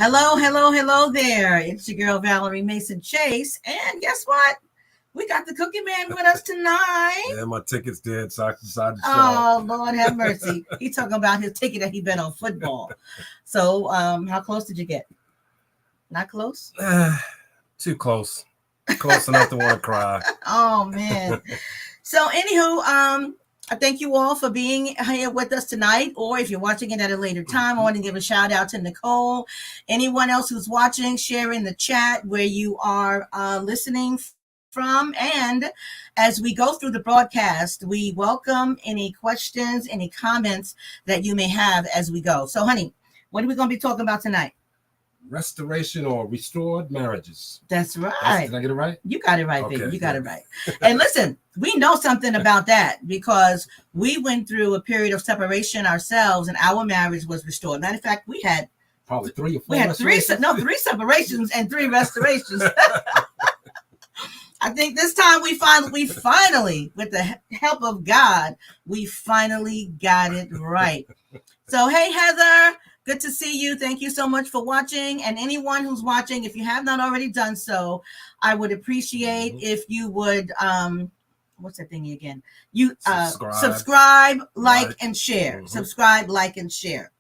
Hello, hello, hello there. It's your girl Valerie Mason Chase. And guess what? We got the Cookie Man with us tonight. Yeah, my ticket's dead, so I decided to show Oh, Lord have mercy. He's talking about his ticket that he bet on football. So, how close did you get? Not close? Too close. Close enough to want to cry. Oh, man. So, anywho, I thank you all for being here with us tonight, or if you're watching it at a later time, I want to give a shout out to Nicole. Anyone else who's watching, share in the chat where you are listening from. And as we go through the broadcast, we welcome any questions, any comments that you may have as we go. So, honey, what are we going to be talking about tonight? Restoration or restored marriages. That's right. Did I get it right? You got it right, baby. You got it right. And listen, we know something about that because we went through a period of separation ourselves, and our marriage was restored. Matter of fact, we had probably three or four. We had three separations and 3 restorations. I think this time we finally, with the help of God, we finally got it right. So, hey, Heather. Good to see you. Thank you so much for watching. And anyone who's watching, if you have not already done so, I would appreciate if you would, what's that thingy again? You subscribe, like, and share. Subscribe, like, and share.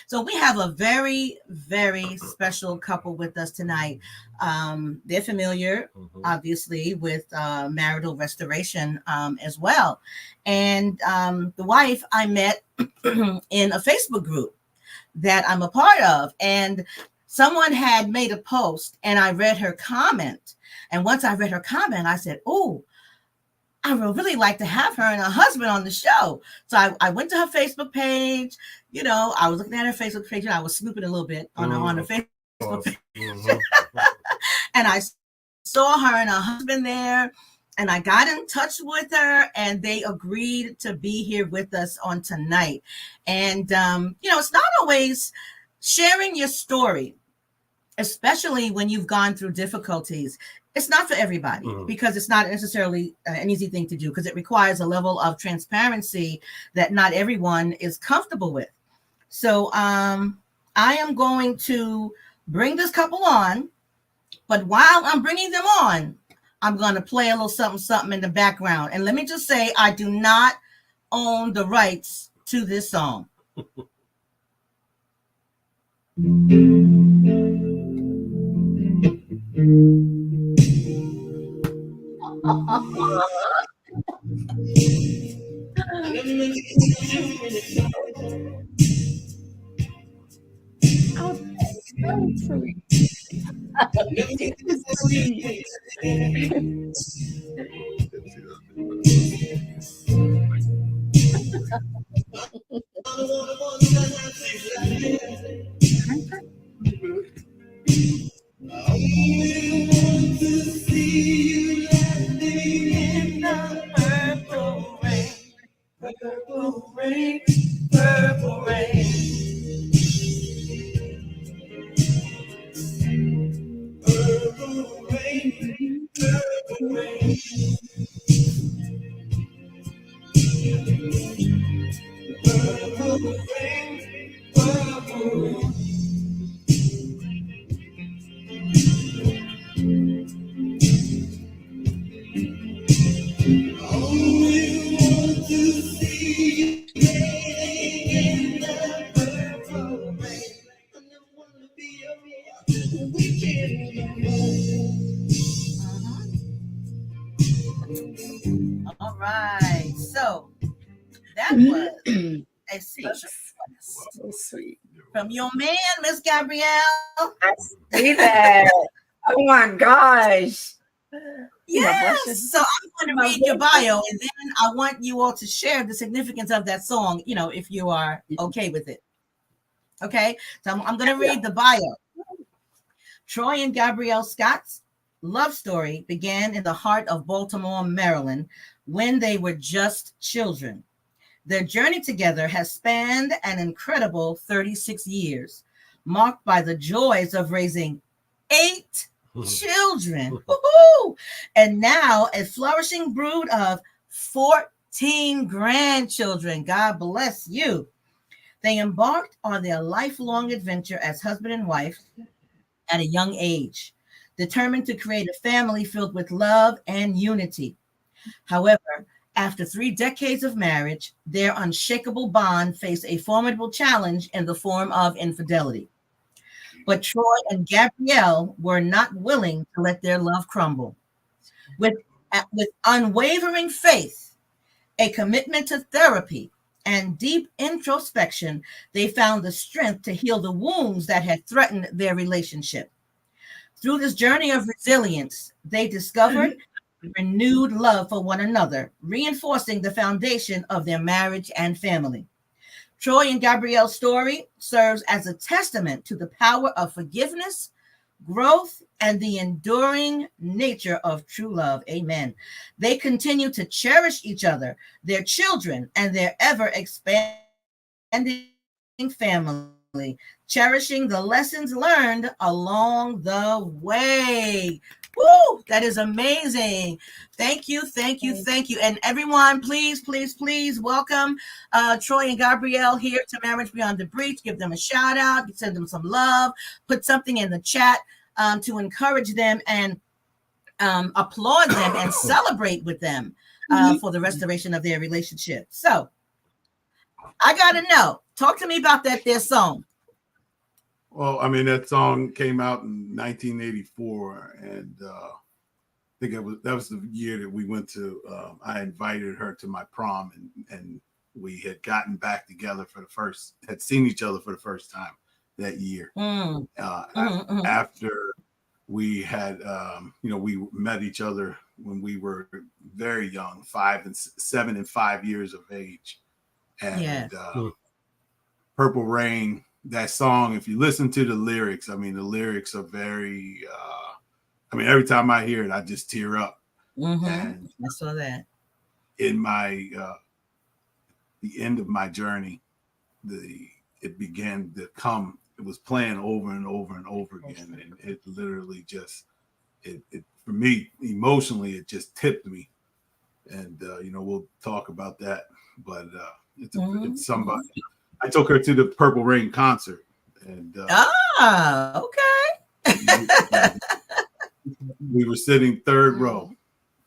So we have a very, very special couple with us tonight. They're familiar, obviously, with marital restoration as well. And the wife I met in a Facebook group that I'm a part of, and someone had made a post and I read her comment, and once I read her comment I said, oh, I would really like to have her and her husband on the show. So I went to her Facebook page. You know, I was looking at her Facebook page and I was snooping a little bit on her Facebook page. And I saw her and her husband there, and I got in touch with her, and they agreed to be here with us on tonight. And, you know, it's not always sharing your story, especially when you've gone through difficulties. It's not for everybody because it's not necessarily an easy thing to do, because it requires a level of transparency that not everyone is comfortable with. So I am going to bring this couple on, but while I'm bringing them on, I'm going to play a little something in the background. And let me just say, I do not own the rights to this song. Purple rain, purple rain. Purple rain, purple rain. Purple rain, purple rain. Only want to see you in the purple rain. I never want to be around weekend. All right, so that was a special request. So sweet. From your man, Miss Gabrielle. I see that. Oh my gosh. Yes. So I'm going to read your bio, and then I want you all to share the significance of that song, you know, if you are okay with it. Okay. So I'm going to read the bio. Troy and Gabrielle Scott's love story began in the heart of Baltimore, Maryland, when they were just children. Their journey together has spanned an incredible 36 years, marked by the joys of raising 8 children, and now a flourishing brood of 14 grandchildren. God bless you. They embarked on their lifelong adventure as husband and wife at a young age, determined to create a family filled with love and unity. However, after 3 decades of marriage, their unshakable bond faced a formidable challenge in the form of infidelity. But Troy and Gabrielle were not willing to let their love crumble. With, with unwavering faith, a commitment to therapy, and deep introspection, they found the strength to heal the wounds that had threatened their relationship. Through this journey of resilience, they discovered renewed love for one another, reinforcing the foundation of their marriage and family. Troy and Gabrielle's story serves as a testament to the power of forgiveness, growth, and the enduring nature of true love. Amen. They continue to cherish each other, their children, and their ever expanding family, cherishing the lessons learned along the way. Woo! That is amazing. Thank you, thank you, thank you. And everyone, please, please, please welcome Troy and Gabrielle here to Marriage Beyond the Breach. Give them a shout out, send them some love, put something in the chat to encourage them and applaud them and celebrate with them for the restoration of their relationship. So I got to know, talk to me about their song. Well, I mean, that song came out in 1984, and I think that was the year that we went to. I invited her to my prom, and we had gotten back together had seen each other for the first time that year. After we had, we met each other when we were very young, 7 and 5 years of age, and Purple Rain. That song, if you listen to the lyrics, I mean, the lyrics are very, every time I hear it, I just tear up. And I saw that. In my, the end of my journey, it began to come, it was playing over and over and over again. And it literally just, it for me, emotionally, it just tipped me. And, we'll talk about that, but it's somebody. I took her to the Purple Rain concert, and okay. We were sitting third row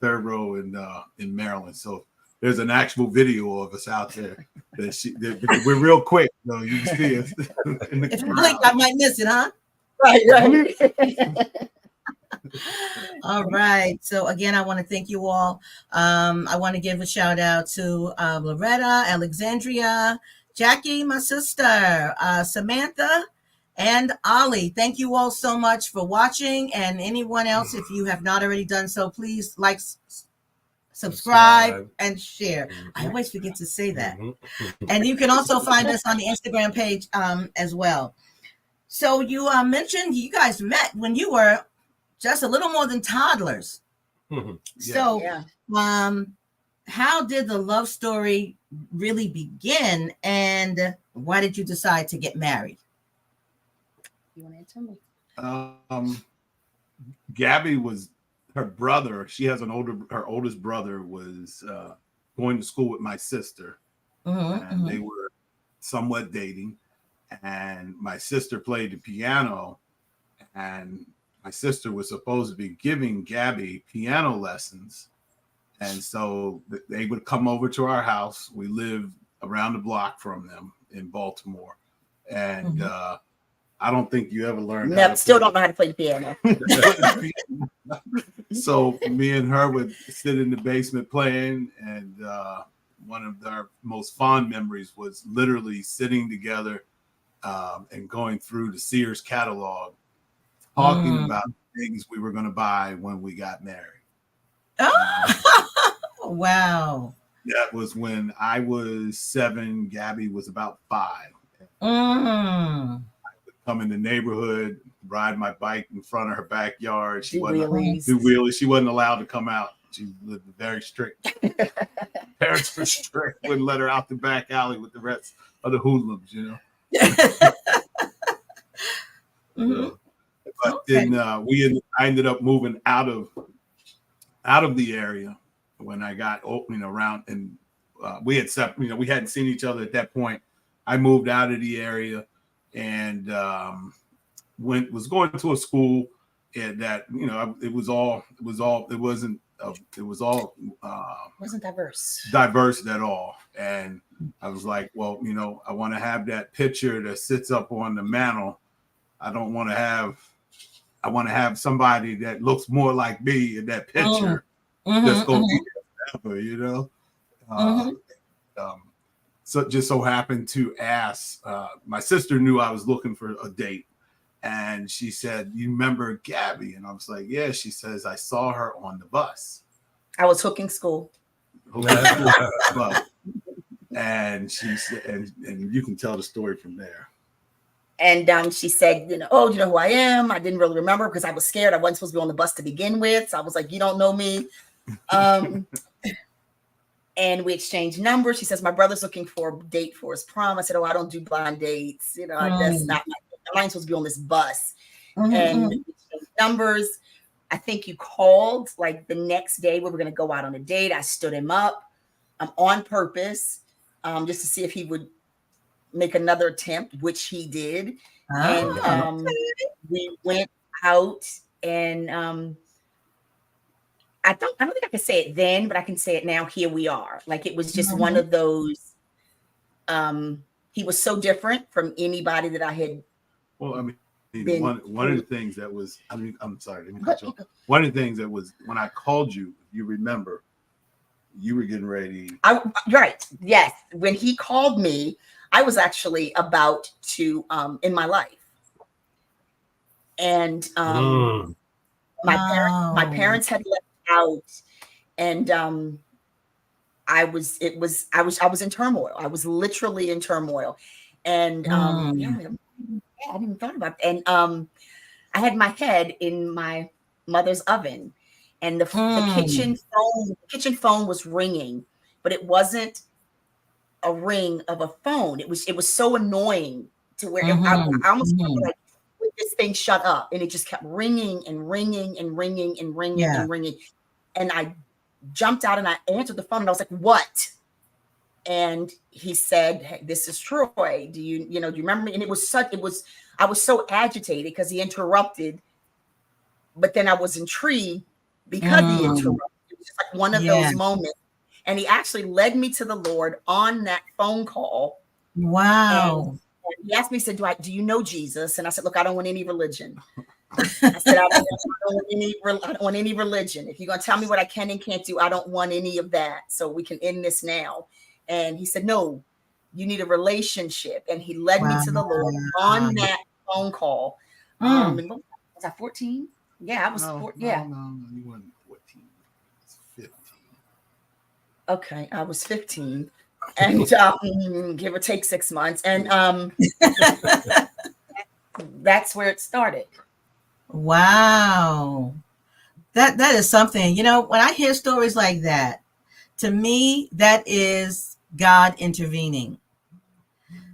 in Maryland. So there's an actual video of us out there. We're real quick, though. You can see us. If you blink, I might miss it, huh? Right. All right. So again, I want to thank you all. I want to give a shout out to Loretta, Alexandria, Jackie, my sister, Samantha, and Ollie. Thank you all so much for watching. And anyone else, if you have not already done so, please like, subscribe, and share. I always forget to say that. And you can also find us on the Instagram page as well. So you mentioned you guys met when you were just a little more than toddlers. So how did the love story really begin, and why did you decide to get married? You want to answer me? Gabby was her brother. She has her oldest brother was going to school with my sister, and they were somewhat dating. And my sister played the piano, and my sister was supposed to be giving Gabby piano lessons. And so they would come over to our house. We lived around the block from them in Baltimore. And I don't think you ever learned. Still don't know how to play the piano. So me and her would sit in the basement playing. And one of our most fond memories was literally sitting together and going through the Sears catalog, talking about things we were going to buy when we got married. Wow. That was when I was 7. Gabby was about 5. Mm. I would come in the neighborhood, ride my bike in front of her backyard. She Do wasn't wheelies. do wheelies. She wasn't allowed to come out. She lived very strict. Parents were strict. Wouldn't let her out the back alley with the rest of the hoodlums, you know. But then I ended up moving out of the area when I got around, and we had we hadn't seen each other at that point, I moved out of the area and was going to a school that, you know, it wasn't diverse at all. And I was like, well, you know, I want to have that picture that sits up on the mantle. I want to have somebody that looks more like me in that picture. That's going to be there forever, you know. So just so happened to ask, my sister knew I was looking for a date, and she said, "You remember Gabby?" And I was like, "Yeah." She says, "I saw her on the bus." I was hooking school. And she said, and you can tell the story from there. And she said, you know, "Oh, you know who I am?" I didn't really remember because I was scared. I wasn't supposed to be on the bus to begin with. So I was like, "You don't know me." And we exchanged numbers. She says, "My brother's looking for a date for his prom." I said, "Oh, I don't do blind dates. You know, that's not I'm supposed to be on this bus." And we exchanged numbers. I think you called like the next day we were going to go out on a date. I stood him up on purpose just to see if he would make another attempt, which he did. And we went out, and I don't think I can say it then, but I can say it now. Here we are. Like, it was just one of those. He was so different from anybody that I had. Well, I mean, one of the things that was, I mean, I'm sorry, let me cut you off. One of the things that was when I called you, you remember, you were getting ready. Right. Yes. When he called me, I was actually about to end my life. And my parents had left out, and I was in turmoil. I was literally in turmoil. And I hadn't even thought about it. And I had my head in my mother's oven, and the kitchen phone was ringing, but it wasn't a ring of a phone. It was so annoying to where I almost felt like, this thing shut up, and it just kept ringing and ringing and ringing and ringing and ringing. And I jumped out and I answered the phone, and I was like, "What?" And he said, "Hey, this is Troy. Do you remember me?" And I was so agitated because he interrupted, but then I was intrigued because he interrupted. It was just like one of those moments. And he actually led me to the Lord on that phone call. Wow. And he asked me, he said, do you know Jesus? And I said, "Look, I don't want any religion." I said, I don't want any religion. If you're going to tell me what I can and can't do, I don't want any of that. So we can end this now. And he said, "No, you need a relationship." And he led me to the Lord on that phone call. And was I 14? Yeah, I was 14. Yeah. No, you weren't 14. I was 15. Okay, I was 15. And give or take 6 months. And that's where it started. Wow. That is something. You know, when I hear stories like that, to me, that is God intervening.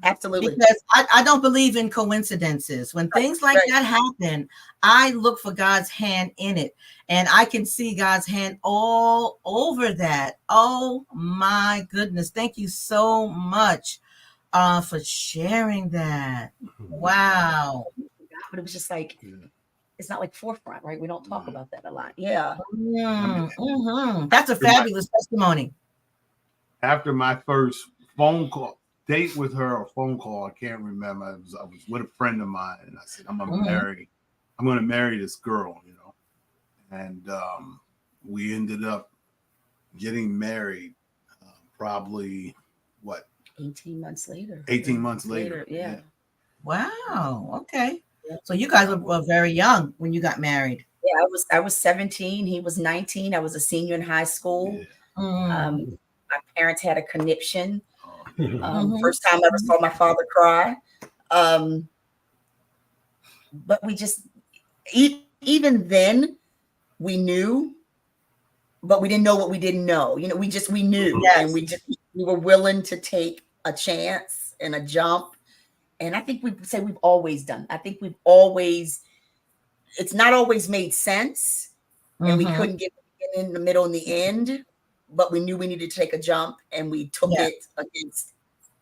Absolutely. Because I don't believe in coincidences. When things like that happen, I look for God's hand in it. And I can see God's hand all over that. Oh my goodness. Thank you so much for sharing that. Wow. But it was just like, it's not like forefront, right? We don't talk about that a lot. Yeah. That's a fabulous testimony. After my first phone call, date with her, or phone call, I can't remember. I was with a friend of mine, and I said, I'm gonna marry this girl, you know. And we ended up getting married probably 18 months later. 18 months later. Yeah. Wow. Okay. So you guys were very young when you got married. Yeah, I was 17. He was 19. I was a senior in high school. Yeah. My parents had a conniption. First time I ever saw my father cry. But we just, even then, we knew, but we didn't know what we didn't know. You know, we knew, and we were willing to take a chance and a jump. And I think we say we've always done. I think it's not always made sense, and we couldn't get in the middle and the end, but we knew we needed to take a jump, and we took it against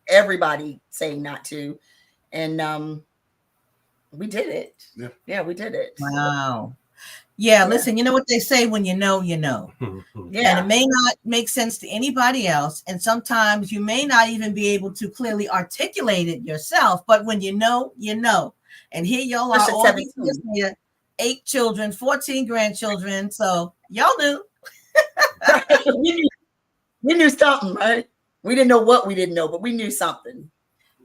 everybody saying not to, and we did it. Yeah, we did it. Wow. Yeah, listen, you know what they say, when you know, you know. Yeah. And it may not make sense to anybody else. And sometimes you may not even be able to clearly articulate it yourself. But when you know, you know. And here y'all are, all these years later, 8 children, 14 grandchildren. So y'all knew. we knew something, right? We didn't know what we didn't know, but we knew something.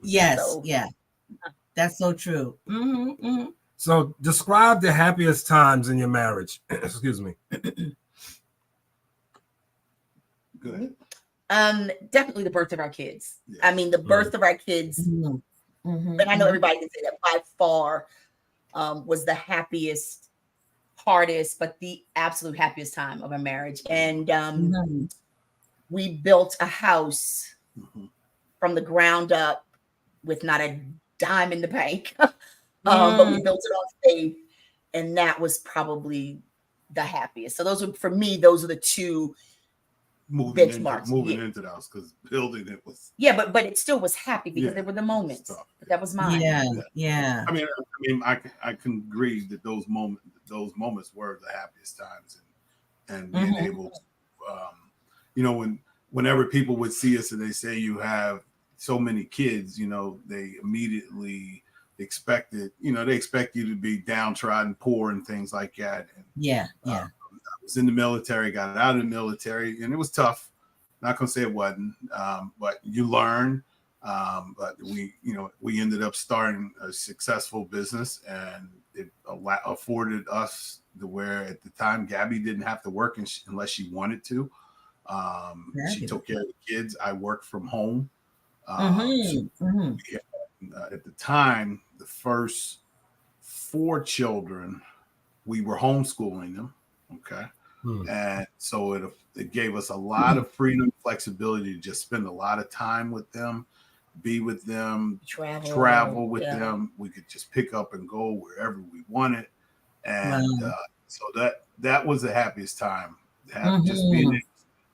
Yes, yeah. That's so true. So describe the happiest times in your marriage. Excuse me. Good. Definitely the birth of our kids. Yeah. I mean, the birth of our kids, and I know everybody can say that, by far was the happiest, hardest, but the absolute happiest time of our marriage. And we built a house from the ground up with not a dime in the bank. But we built it on faith, and that was probably the happiest. So those were, for me, those are the two benchmarks. Moving into the house, because building it was but it still was happy because there were the moments. That was mine. Yeah. I mean, I can agree that those moments were the happiest times, and being able to, whenever people would see us and they say you have so many kids, they immediately expect you to be downtrodden, poor, and things like that. And, I was in the military, got out of the military, and it was tough. Not gonna say it wasn't, but you learn. But we ended up starting a successful business, and it afforded us to where at the time Gabby didn't have to work unless she wanted to. She took care of the kids. I worked from home. At the time, the first 4 children, we were homeschooling them. Okay. And so it gave us a lot of freedom, flexibility to just spend a lot of time with them, be with them, travel with them. We could just pick up and go wherever we wanted. And so that was the happiest time, just being able to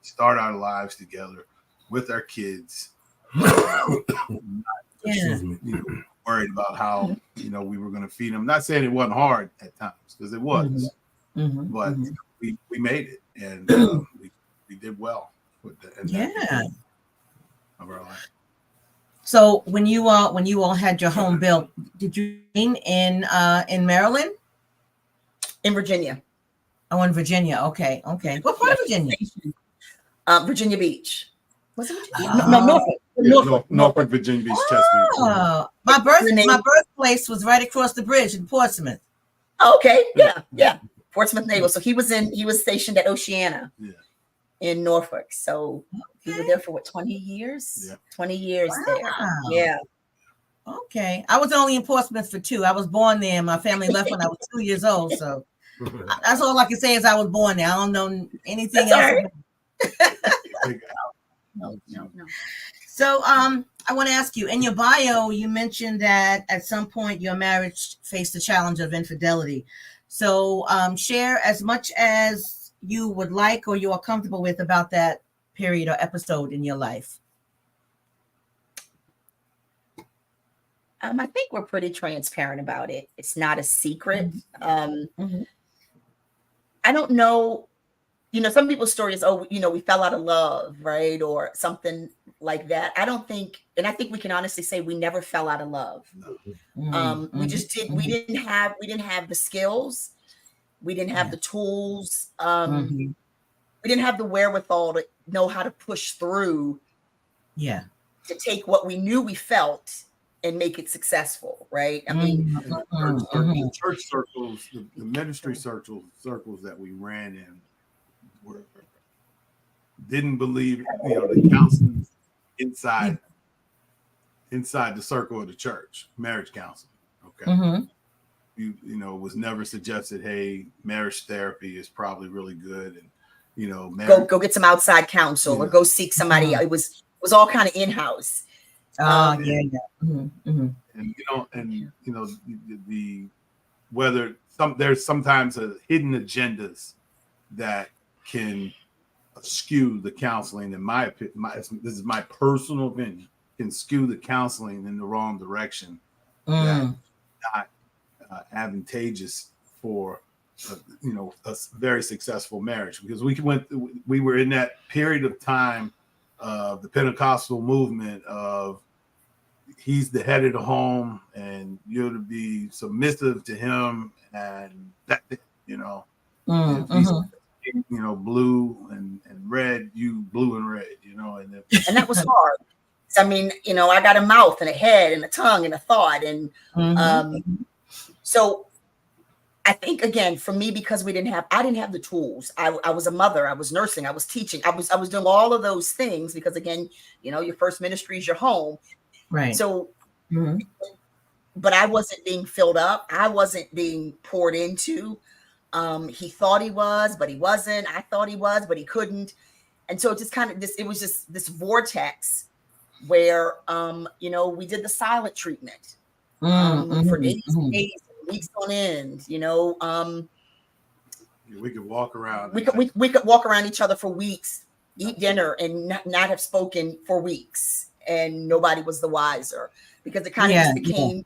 start our lives together with our kids. Worried about how we were going to feed them. Not saying it wasn't hard at times, because it was, but we made it, and we did well with that of our life. So when you all had your home built, did you in Maryland? In Virginia. Oh, in Virginia. Okay. What part of Virginia? Virginia Beach. Was it Norfolk, Virginia Beach, Chesapeake. My birthplace was right across the bridge in Portsmouth. Okay, yeah. Portsmouth Naval. So he was stationed at Oceana in Norfolk. So he was there for 20 years? Yeah. 20 years there. Yeah. Okay. I was only in Portsmouth for 2. I was born there. My family left when I was 2 years old. So that's all I can say is I was born there. I don't know anything else. No. So I want to ask you, in your bio, you mentioned that at some point your marriage faced the challenge of infidelity. So share as much as you would like or you are comfortable with about that period or episode in your life. I think we're pretty transparent about it. It's not a secret. I don't know. Some people's stories, we fell out of love, right? Or something like that. I think we can honestly say we never fell out of love. We just didn't, we didn't have the skills. We didn't have the tools. We didn't have the wherewithal to know how to push through. Yeah. To take what we knew we felt and make it successful, right? I mean, the church circles, the ministry circles that we ran in, didn't believe the counseling inside the circle of the church, marriage counseling. Okay. It was never suggested, hey, marriage therapy is probably really good, and go get some outside counsel or go seek somebody. It was all kind of in-house. And whether there's sometimes hidden agendas that can skew the counseling. In my opinion, this is my personal opinion. can skew the counseling in the wrong direction. That's not advantageous for a very successful marriage, because we were in that period of time of the Pentecostal movement of he's the head of the home and you're to be submissive to him, and that if he's blue and red, you blue and red, and that was hard. I mean, I got a mouth and a head and a tongue and a thought, and so I think, again, for me, because I didn't have the tools. I was a mother. I was nursing. I was teaching. I was doing all of those things because, again, your first ministry is your home. Right. So, but I wasn't being filled up. I wasn't being poured into. He thought he was, but he wasn't. I thought he was, but he couldn't. And so it just kind of it was just this vortex where, we did the silent treatment for days and days. Weeks on end, we could walk around. We could walk around each other for weeks, eat dinner, and not have spoken for weeks, and nobody was the wiser, because it kind of just became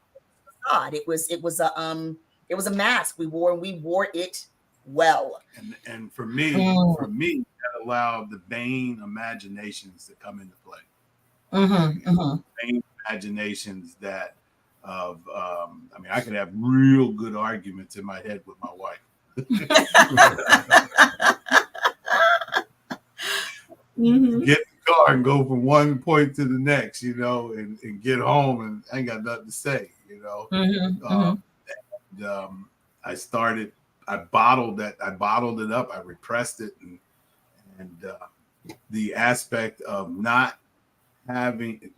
God. It was a mask we wore, and we wore it well. And for me, that allowed the vain imaginations to come into play. Vain imaginations that. I could have real good arguments in my head with my wife. Get in the car and go from one point to the next, and get home and I ain't got nothing to say, I bottled it up. I repressed it, and the aspect of not having,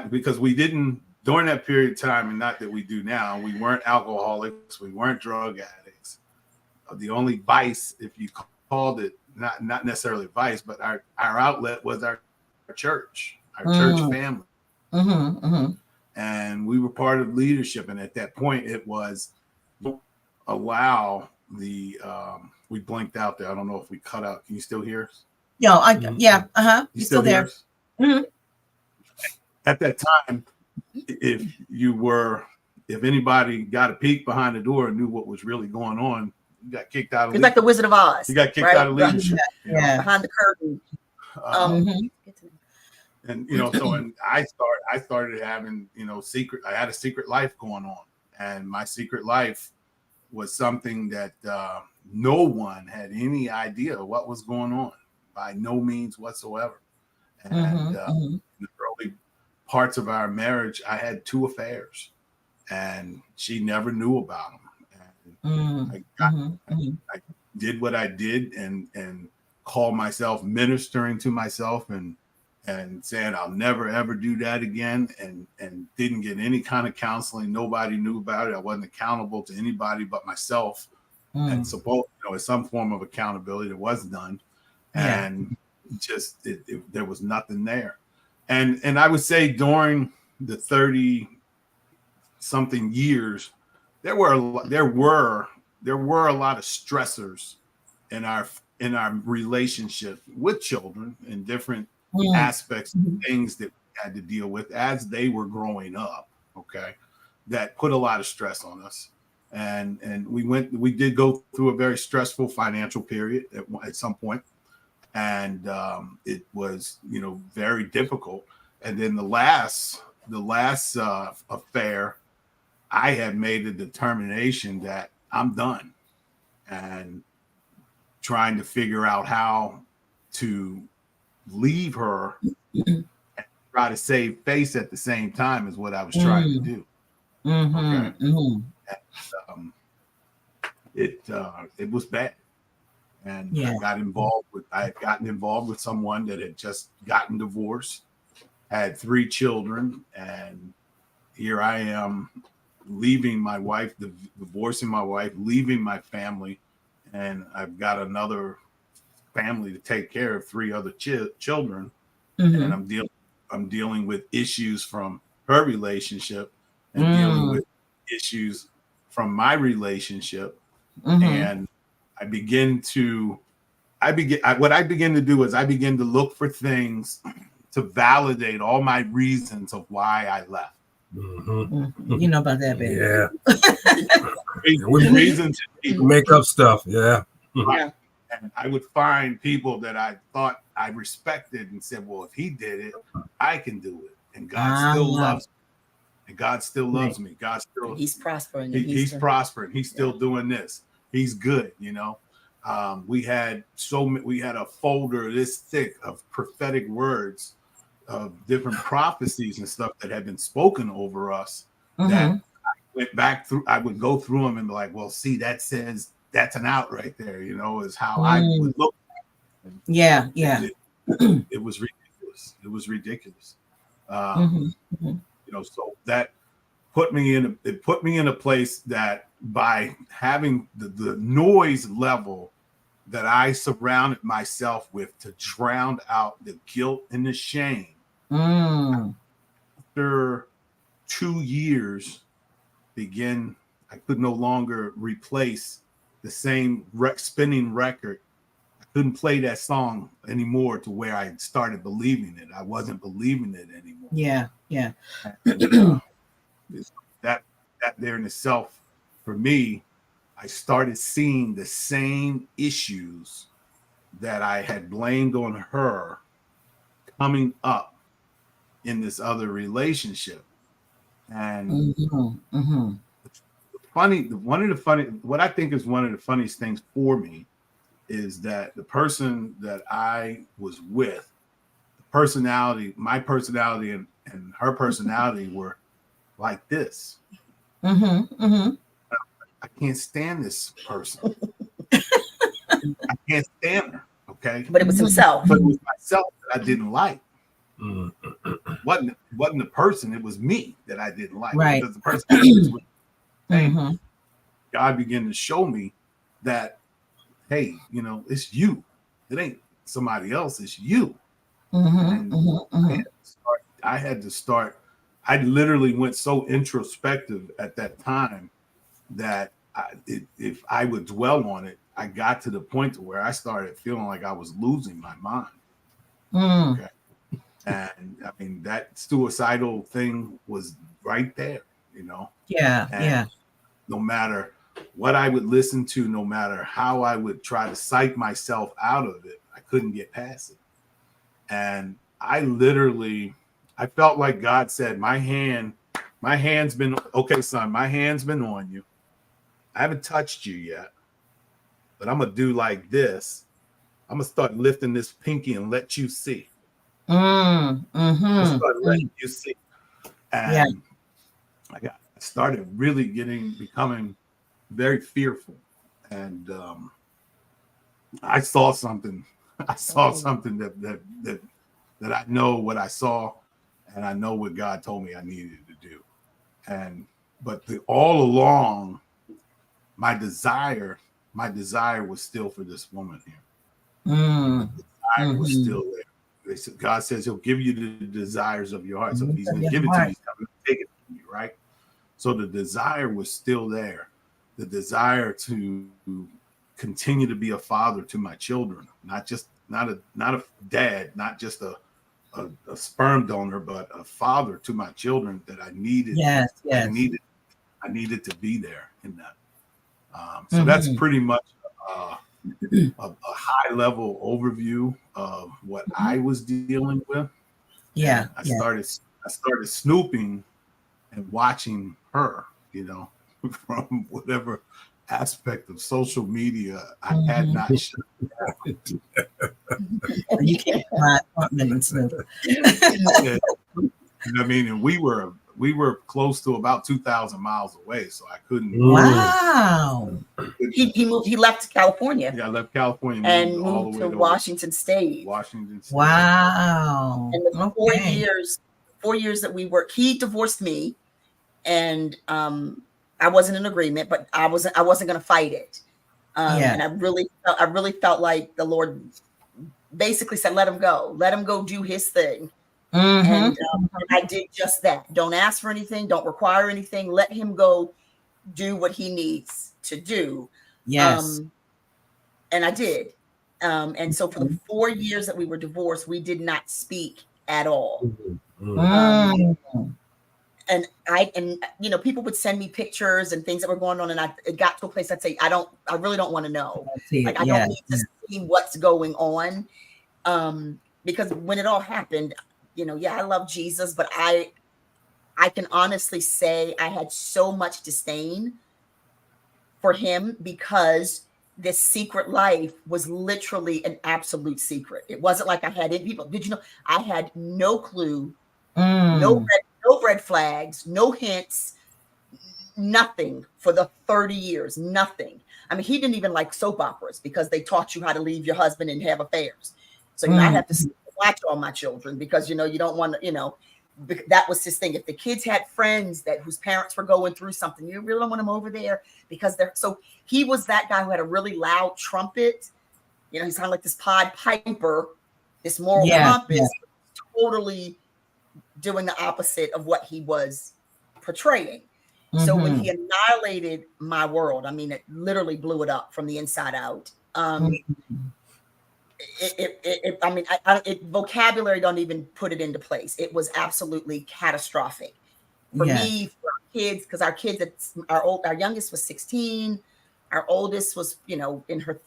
because we didn't, during that period of time, and not that we do now, we weren't alcoholics, we weren't drug addicts. The only vice, if you called it, not necessarily vice, but our outlet was our church, our church family. And we were part of leadership. And at that point, it was allow the, we blinked out there. I don't know if we cut out. Can you still hear us? Yeah. You still there? At that time, if anybody got a peek behind the door and knew what was really going on, you got kicked out of leadership. It's like the Wizard of Oz. You got kicked out of leadership. Behind the curtain. And I started having, I had a secret life going on. And my secret life was something that no one had any idea what was going on, by no means whatsoever. And in the early parts of our marriage, I had 2 affairs, and she never knew about them. And I did what I did, and called myself ministering to myself, and saying I'll never ever do that again, and didn't get any kind of counseling. Nobody knew about it. I wasn't accountable to anybody but myself, and as some form of accountability, there was none, and just there was nothing there. And I would say during the 30-something years, there were a lot of stressors in our relationship with children, and different aspects of things that we had to deal with as they were growing up. Okay, that put a lot of stress on us, and we did go through a very stressful financial period at some point. And it was, very difficult. And then the last affair, I had made a determination that I'm done, and trying to figure out how to leave her and try to save face at the same time is what I was trying to do. Okay. And, it was bad. And I had gotten involved with someone that had just gotten divorced, had 3 children, and here I am leaving my wife, divorcing my wife, leaving my family, and I've got another family to take care of, 3 other children, and I'm dealing with issues from her relationship, and dealing with issues from my relationship, and what I begin to do is I begin to look for things to validate all my reasons of why I left. You know about that, baby. Yeah. Reasons Make up stuff. Yeah. Yeah. And I would find people that I thought I respected and said, well, if he did it, I can do it. And God still loves me. And God still loves me. God still, he's prospering. He's prospering. He's still doing this. He's good, you know. We had a folder this thick of prophetic words of different prophecies and stuff that had been spoken over us that I went back through. I would go through them and be like, well, see, that says that's an out right there, you know, is how I would look. Yeah. It was ridiculous. It was ridiculous. You know, so that put me in a place that by having the noise level that I surrounded myself with to drown out the guilt and the shame. After 2 years, I could no longer replace the same spinning record. I couldn't play that song anymore to where I started believing it. I wasn't believing it anymore. Yeah. And, that there in itself, for me, I started seeing the same issues that I had blamed on her coming up in this other relationship. And what I think is one of the funniest things for me is that the person that I was with, my personality and her personality were like this. I can't stand this person. I can't stand her. Okay. But it was himself. But it was myself that I didn't like. Wasn't the person, it was me that I didn't like. Right. Because the person was God began to show me that, hey, you know, it's you. It ain't somebody else, it's you. I had to start. I literally went so introspective at that time that if I would dwell on it, I got to the point to where I started feeling like I was losing my mind. Okay. And I mean, that suicidal thing was right there, you know? Yeah. No matter what I would listen to, no matter how I would try to psych myself out of it, I couldn't get past it. And I felt like God said, my hand's been, okay, son, my hand's been on you. I haven't touched you yet, but I'm going to do like this. I'm going to start lifting this pinky and let you see. Start letting you see. And I started really becoming very fearful. And I saw something. I saw something that I know what I saw, and I know what God told me I needed to do. But all along, my desire was still for this woman here. The desire was still there. God says He'll give you the desires of your heart. So if He's going to give it to you, He's going to take it from you, right? So the desire was still there. The desire to continue to be a father to my children, not a dad, not just a sperm donor, but a father to my children that I needed. Yes. I needed to be there in that. So that's pretty much a high level overview of what I was dealing with. Yeah. I started snooping and watching her, you know, from whatever aspect of social media I had not shut down. You can't my apartment and snoop. I mean, and we were close to about 2,000 miles away, so I couldn't. Wow. He left California. Yeah, I left California and all moved the way to Washington State. Wow. And the 4 years that we worked, he divorced me, and I wasn't in agreement, but I wasn't going to fight it. And I really felt like the Lord basically said, let him go do his thing. And I did just that. Don't ask for anything. Don't require anything. Let him go do what he needs to do. Yes. And I did. And so for the 4 years that we were divorced, we did not speak at all. Mm. And you know, people would send me pictures and things that were going on, and it got to a place I'd say, I really don't want to know. Like, I don't need to see what's going on. Because when it all happened, you know, yeah, I love Jesus, but I can honestly say I had so much disdain for him because this secret life was literally an absolute secret. It wasn't like I had people. Did you know I had no clue, no red flags, no hints, nothing for the 30 years, nothing. I mean, he didn't even like soap operas because they taught you how to leave your husband and have affairs. So, you know, I have to watch all my children because, you know, you don't want to, you know, that was his thing. If the kids had friends whose parents were going through something, you really don't want them over there because so he was that guy who had a really loud trumpet. You know, he's kind of like this Pied Piper, this moral compass, totally doing the opposite of what he was portraying. So when he annihilated my world, I mean, it literally blew it up from the inside out. I mean, vocabulary don't even put it into place. It was absolutely catastrophic for me, for our kids, because our kids, our youngest was 16, our oldest was, you know, in her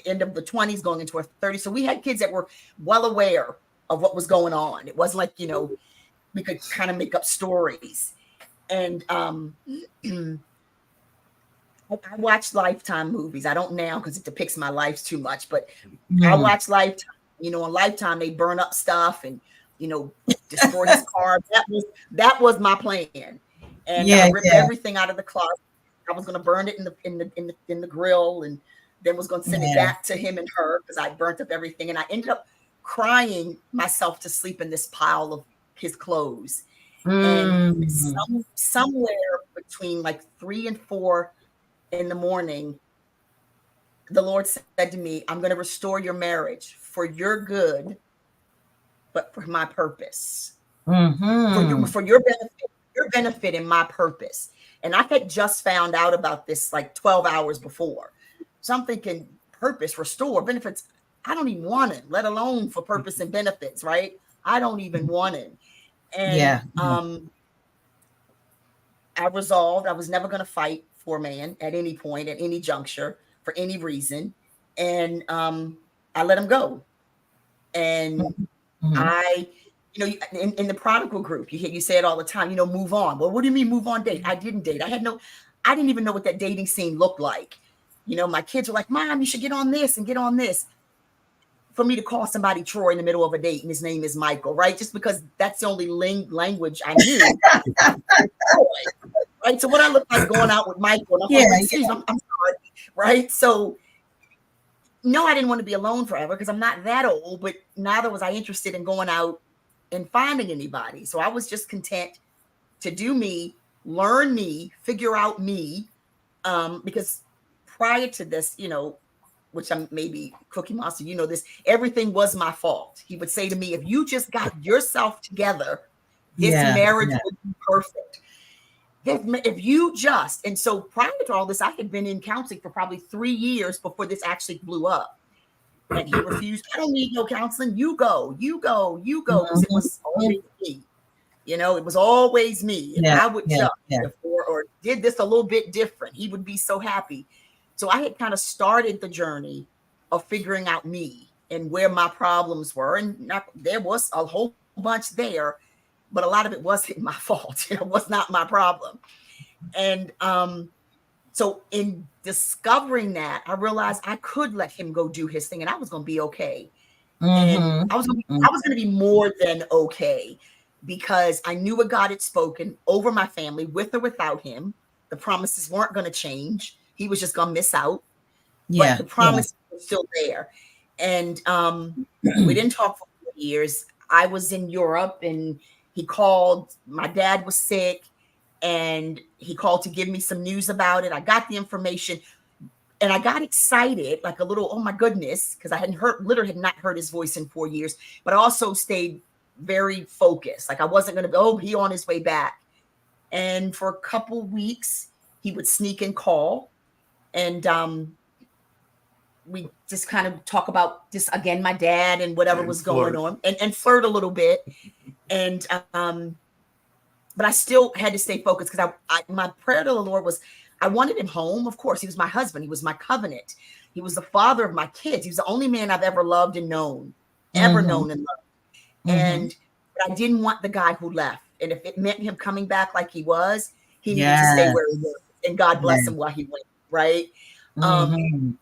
end of the 20s, going into her 30s. So we had kids that were well aware of what was going on. It wasn't like, you know, we could kind of make up stories. And I watch Lifetime movies. I don't now because it depicts my life too much, but I watch Lifetime. You know, on Lifetime, they burn up stuff and, you know, destroy his car. That was my plan. And I ripped everything out of the closet. I was going to burn it in the grill, and then was going to send it back to him and her because I burnt up everything. And I ended up crying myself to sleep in this pile of his clothes. And somewhere between like 3 and 4 in the morning, the Lord said to me, I'm going to restore your marriage for your good, but for my purpose, for your benefit and my purpose. And I had just found out about this like 12 hours before. So I'm thinking, purpose, restore, benefits. I don't even want it, let alone for purpose and benefits, right? I don't even want it. And I resolved I was never going to fight for a man at any point, at any juncture, for any reason. And I let him go. And I, you know, in the prodigal group, you say it all the time, you know, move on. Well, what do you mean move on? Date? I didn't date. I didn't even know what that dating scene looked like. You know, my kids were like, Mom, you should get on this and get on this. For me to call somebody Troy in the middle of a date and his name is Michael, right? Just because that's the only language I knew. Right? So what I look like going out with Michael, and I'm sorry, right? So no, I didn't want to be alone forever because I'm not that old, but neither was I interested in going out and finding anybody. So I was just content to do me, learn me, figure out me, because prior to this, you know, which I'm maybe Cookie Monster, you know this, everything was my fault. He would say to me, if you just got yourself together, this marriage would be perfect. If you just, and so prior to all this, I had been in counseling for probably 3 years before this actually blew up. And he refused, I don't need no counseling. You go. Because it was always me. You know, it was always me. If I would just, or did this a little bit different, he would be so happy. So I had kind of started the journey of figuring out me and where my problems were. And there was a whole bunch there, but a lot of it wasn't my fault. It was not my problem. And so in discovering that, I realized I could let him go do his thing and I was going to be okay. And I was going to be more than okay because I knew what God had spoken over my family with or without him. The promises weren't going to change. He was just going to miss out. But the promise was still there. And we didn't talk for 4 years. I was in Europe and he called. My dad was sick and he called to give me some news about it. I got the information and I got excited, like a little, oh my goodness, because I literally had not heard his voice in 4 years, but I also stayed very focused. Like I wasn't going to go, he on his way back. And for a couple weeks, he would sneak and call. And we just kind of talk about just, again, my dad and whatever And was flirt. going on, and flirt a little bit. And, but I still had to stay focused, because my prayer to the Lord was, I wanted him home. Of course, he was my husband. He was my covenant. He was the father of my kids. He was the only man I've ever loved and known, ever known and loved. And but I didn't want the guy who left. And if it meant him coming back like he was, he needed to stay where he was. And God bless him while he went, right? And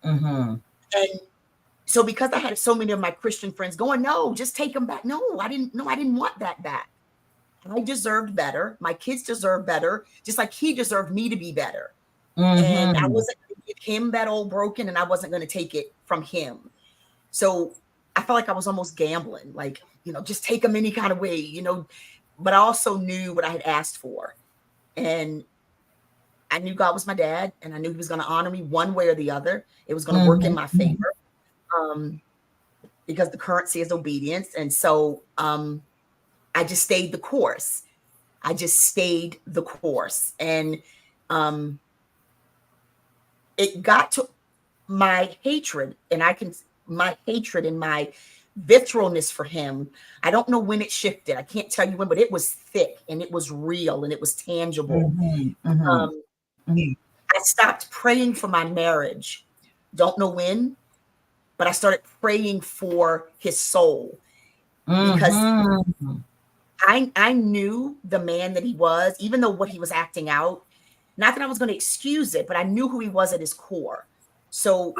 so, because I had so many of my Christian friends going, no, just take him back. No, I didn't want that back. I deserved better. My kids deserve better, just like he deserved me to be better. And I wasn't going to give him that old broken, and I wasn't going to take it from him. So I felt like I was almost gambling, like, just take him any kind of way, but I also knew what I had asked for. And I knew God was my dad, and I knew he was going to honor me one way or the other. It was going to work in my favor, because the currency is obedience. And so I just stayed the course. And it got to my hatred, and my hatred and my visceralness for him. I don't know when it shifted. I can't tell you when, but it was thick, and it was real, and it was tangible. I stopped praying for my marriage. Don't know when, but I started praying for his soul, because I knew the man that he was, even though what he was acting out, not that I was going to excuse it, but I knew who he was at his core. So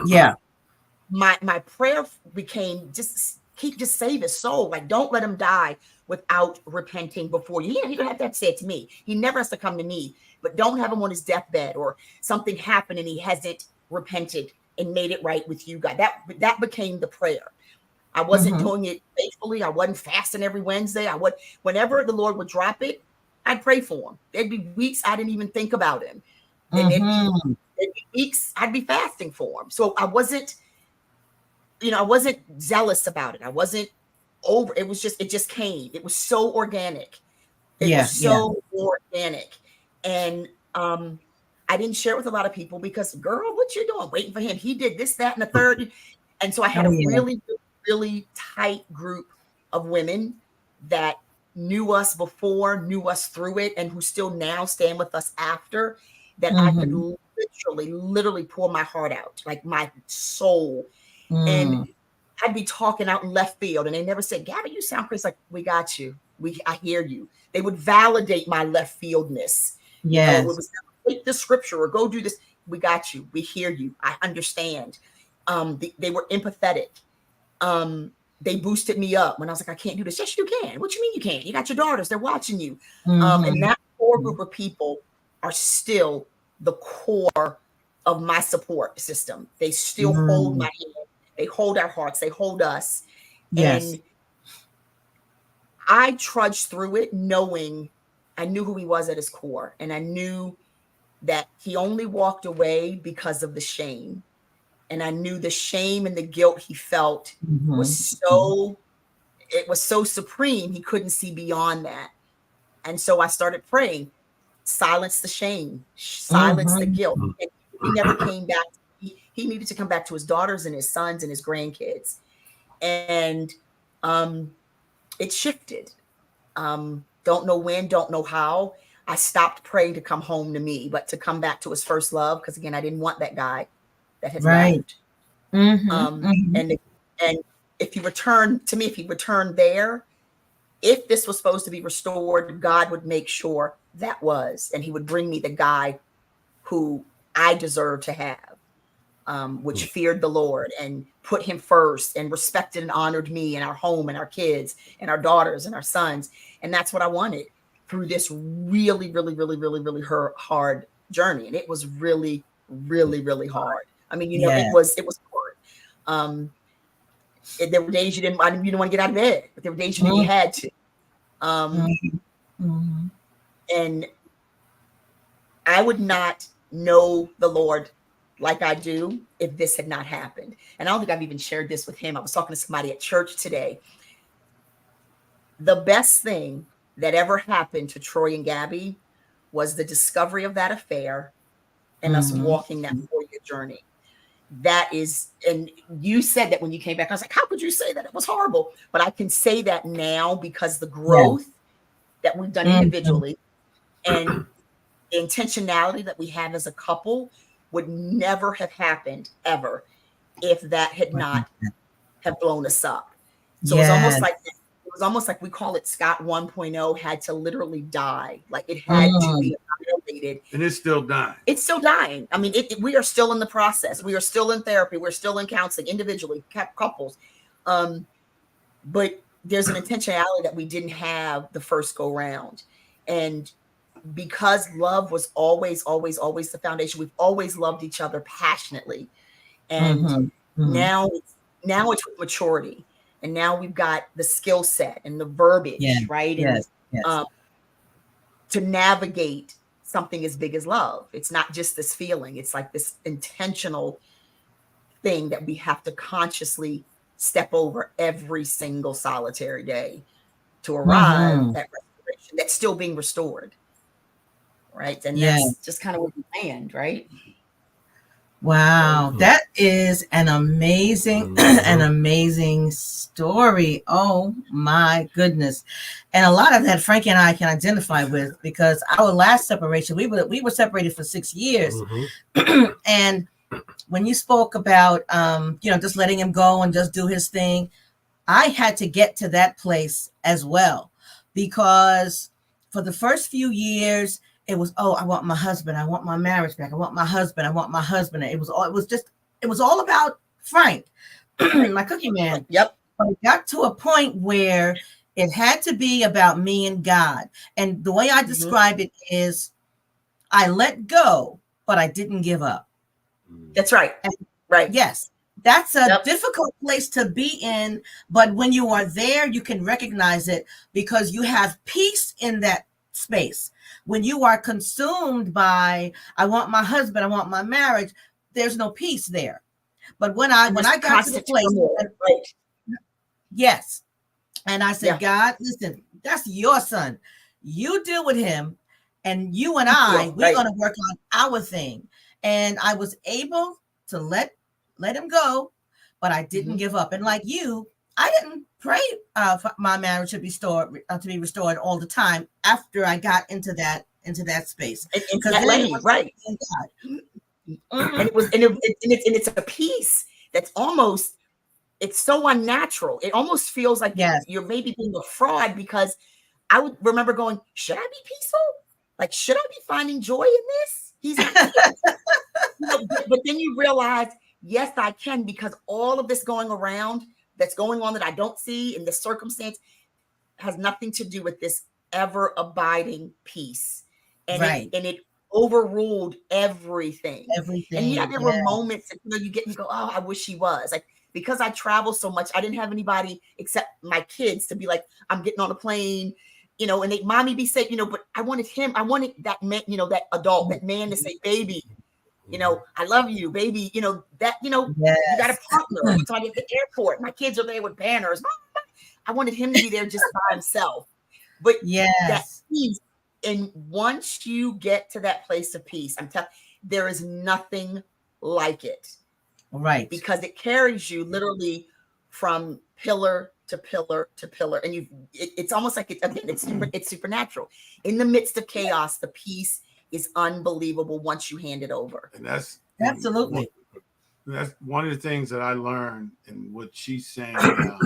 my prayer became just save his soul. Like, don't let him die without repenting before you. He don't have that said to me. He never has to come to me, but don't have him on his deathbed or something happened and he hasn't repented and made it right with you, God. That became the prayer. I wasn't doing it faithfully. I wasn't fasting every Wednesday. Whenever the Lord would drop it, I'd pray for him. There'd be weeks I didn't even think about him. And there'd be weeks I'd be fasting for him. So I wasn't zealous about it. I wasn't over. It just came. It was so organic. It was so organic. And I didn't share it with a lot of people because, girl, what you doing? Waiting for him. He did this, that, and the third. And so I had a really, really tight group of women that knew us before, knew us through it, and who still now stand with us after, that I could literally pour my heart out, like my soul. And I'd be talking out in left field, and they never said, Gabby, you sound crazy. Like, we got you. I hear you. They would validate my left fieldness. It was, take the scripture or go do this. We got you. We hear you. I understand. They were empathetic. They boosted me up when I was like, I can't do this. Yes, you can. What you mean you can't? You got your daughters. They're watching you. And that core group of people are still the core of my support system. They still hold my hand. They hold our hearts. They hold us. And I trudged through it knowing I knew who he was at his core. And I knew that he only walked away because of the shame. And I knew the shame and the guilt he felt was so supreme, he couldn't see beyond that. And so I started praying, silence the shame, silence the guilt. And he never came back. He needed to come back to his daughters and his sons and his grandkids. And it shifted. Don't know when, don't know how. I stopped praying to come home to me, but to come back to his first love. Because again, I didn't want that guy that had left. And if he returned to me, if he returned there, if this was supposed to be restored, God would make sure that was, and he would bring me the guy who I deserved to have, which feared the Lord and put him first and respected and honored me and our home and our kids and our daughters and our sons. And that's what I wanted through this really, really, really, really, really hard journey. And it was really, really, really hard. I mean, it was hard. There were days you didn't want to get out of bed, but there were days you knew you had to. And I would not know the Lord like I do if this had not happened. And I don't think I've even shared this with him. I was talking to somebody at church today. The best thing that ever happened to Troy and Gabby was the discovery of that affair and us walking that 4-year journey. that is, and you said that when you came back, I was like, how could you say that? It was horrible. But I can say that now because the growth that we've done individually and the intentionality that we have as a couple would never have happened ever if that had not have blown us up. So it's almost like we call it Scott 1.0 had to literally die. Like it had to be annihilated. And it's still dying. It's still dying. I mean, we are still in the process. We are still in therapy. We're still in counseling individually, couples. But there's an intentionality that we didn't have the first go round. And because love was always the foundation, we've always loved each other passionately. And now it's with maturity. And now we've got the skill set and the verbiage, right? And to navigate something as big as love. It's not just this feeling. It's like this intentional thing that we have to consciously step over every single solitary day to arrive at restoration that's still being restored. Right. And that's just kind of where we land, right? Wow, that is an amazing story. Oh my goodness. And a lot of that Frankie and I can identify with, because our last separation, we were separated for 6 years. And when you spoke about just letting him go and just do his thing, I had to get to that place as well, because for the first few years it was, I want my husband. I want my marriage back. I want my husband. I want my husband. It was all about Frank, my cookie man. Yep. But it got to a point where it had to be about me and God. And the way I describe it is I let go, but I didn't give up. That's right. Right. Yes. That's a difficult place to be in. But when you are there, you can recognize it because you have peace in that space. When you are consumed by, I want my husband, I want my marriage, there's no peace there. But when I got to the place, yes, and I said, God, listen, that's your son. You deal with him, and you and we're going to work on our thing. And I was able to let him go, but I didn't give up. And like you, I didn't pray for my marriage to be restored all the time after I got into that space. Into that lane, right? And it's a piece that's almost, it's so unnatural. It almost feels like you're maybe being a fraud, because I would remember going, should I be peaceful? Like, should I be finding joy in this? He's not here. But then you realize, yes, I can, because all of this going around that's going on that I don't see in this circumstance has nothing to do with this ever abiding peace. And it overruled everything. And there were moments that you go, oh, I wish he was. Like, because I travel so much, I didn't have anybody except my kids to be like, I'm getting on a plane, and they, mommy, be safe, but I wanted that man, that adult, that man to say, baby, I love you, baby, you got a partner, somebody at the airport. My kids are there with banners. I wanted him to be there just by himself. But that peace, and once you get to that place of peace, I'm telling you, there is nothing like it. Right. Because it carries you literally from pillar to pillar to pillar. And it's almost like it's supernatural. In the midst of chaos, the peace is unbelievable once you hand it over. And that's absolutely. That's one of the things that I learned, and what she's saying now.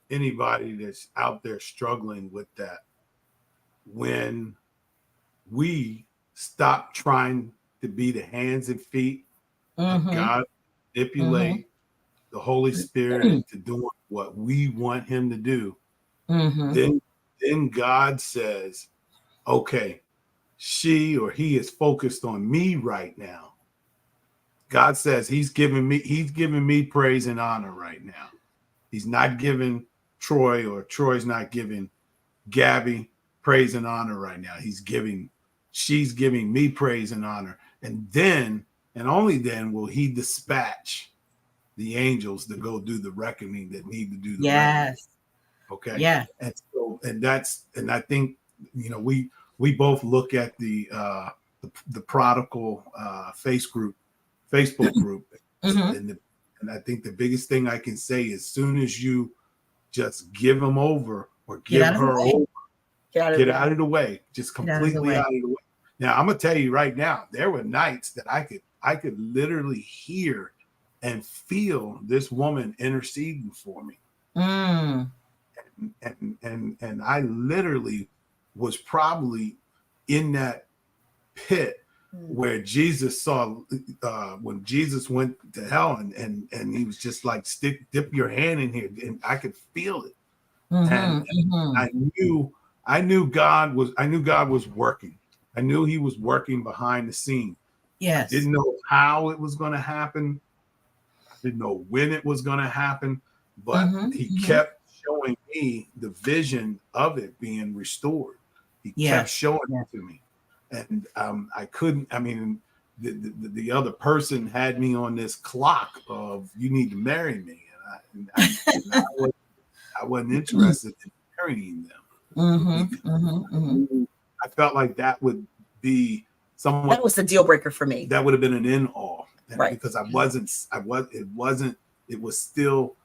Anybody that's out there struggling with that, when we stop trying to be the hands and feet of God, manipulate the Holy Spirit into doing what we want him to do, then God says, okay, she or he is focused on me right now. God says he's giving me praise and honor right now. He's not giving Troy, or Troy's not giving Gabby praise and honor right now. She's giving me praise and honor. And then, and only then, will he dispatch the angels to go do the reckoning that need to do the reckoning. Okay. Yeah. And I think, we both look at the prodigal Facebook Facebook group. Mm-hmm. And I think the biggest thing I can say, as soon as you just give them over or give her over, get out of the way, just completely out of the way. Now, I'm going to tell you right now, there were nights that I could literally hear and feel this woman interceding for me. And I literally was probably in that pit where Jesus saw when Jesus went to hell and he was just like, dip your hand in here, and I could feel it. And I knew God was working. I knew he was working behind the scene. Yes. I didn't know how it was going to happen. I didn't know when it was going to happen, but he kept showing me the vision of it being restored. He kept showing it to me. And I couldn't, I mean, the other person had me on this clock of, you need to marry me. And I wasn't interested in marrying them. I felt like that would be somewhat. That was the deal breaker for me. That would have been an end all, right? Because it was still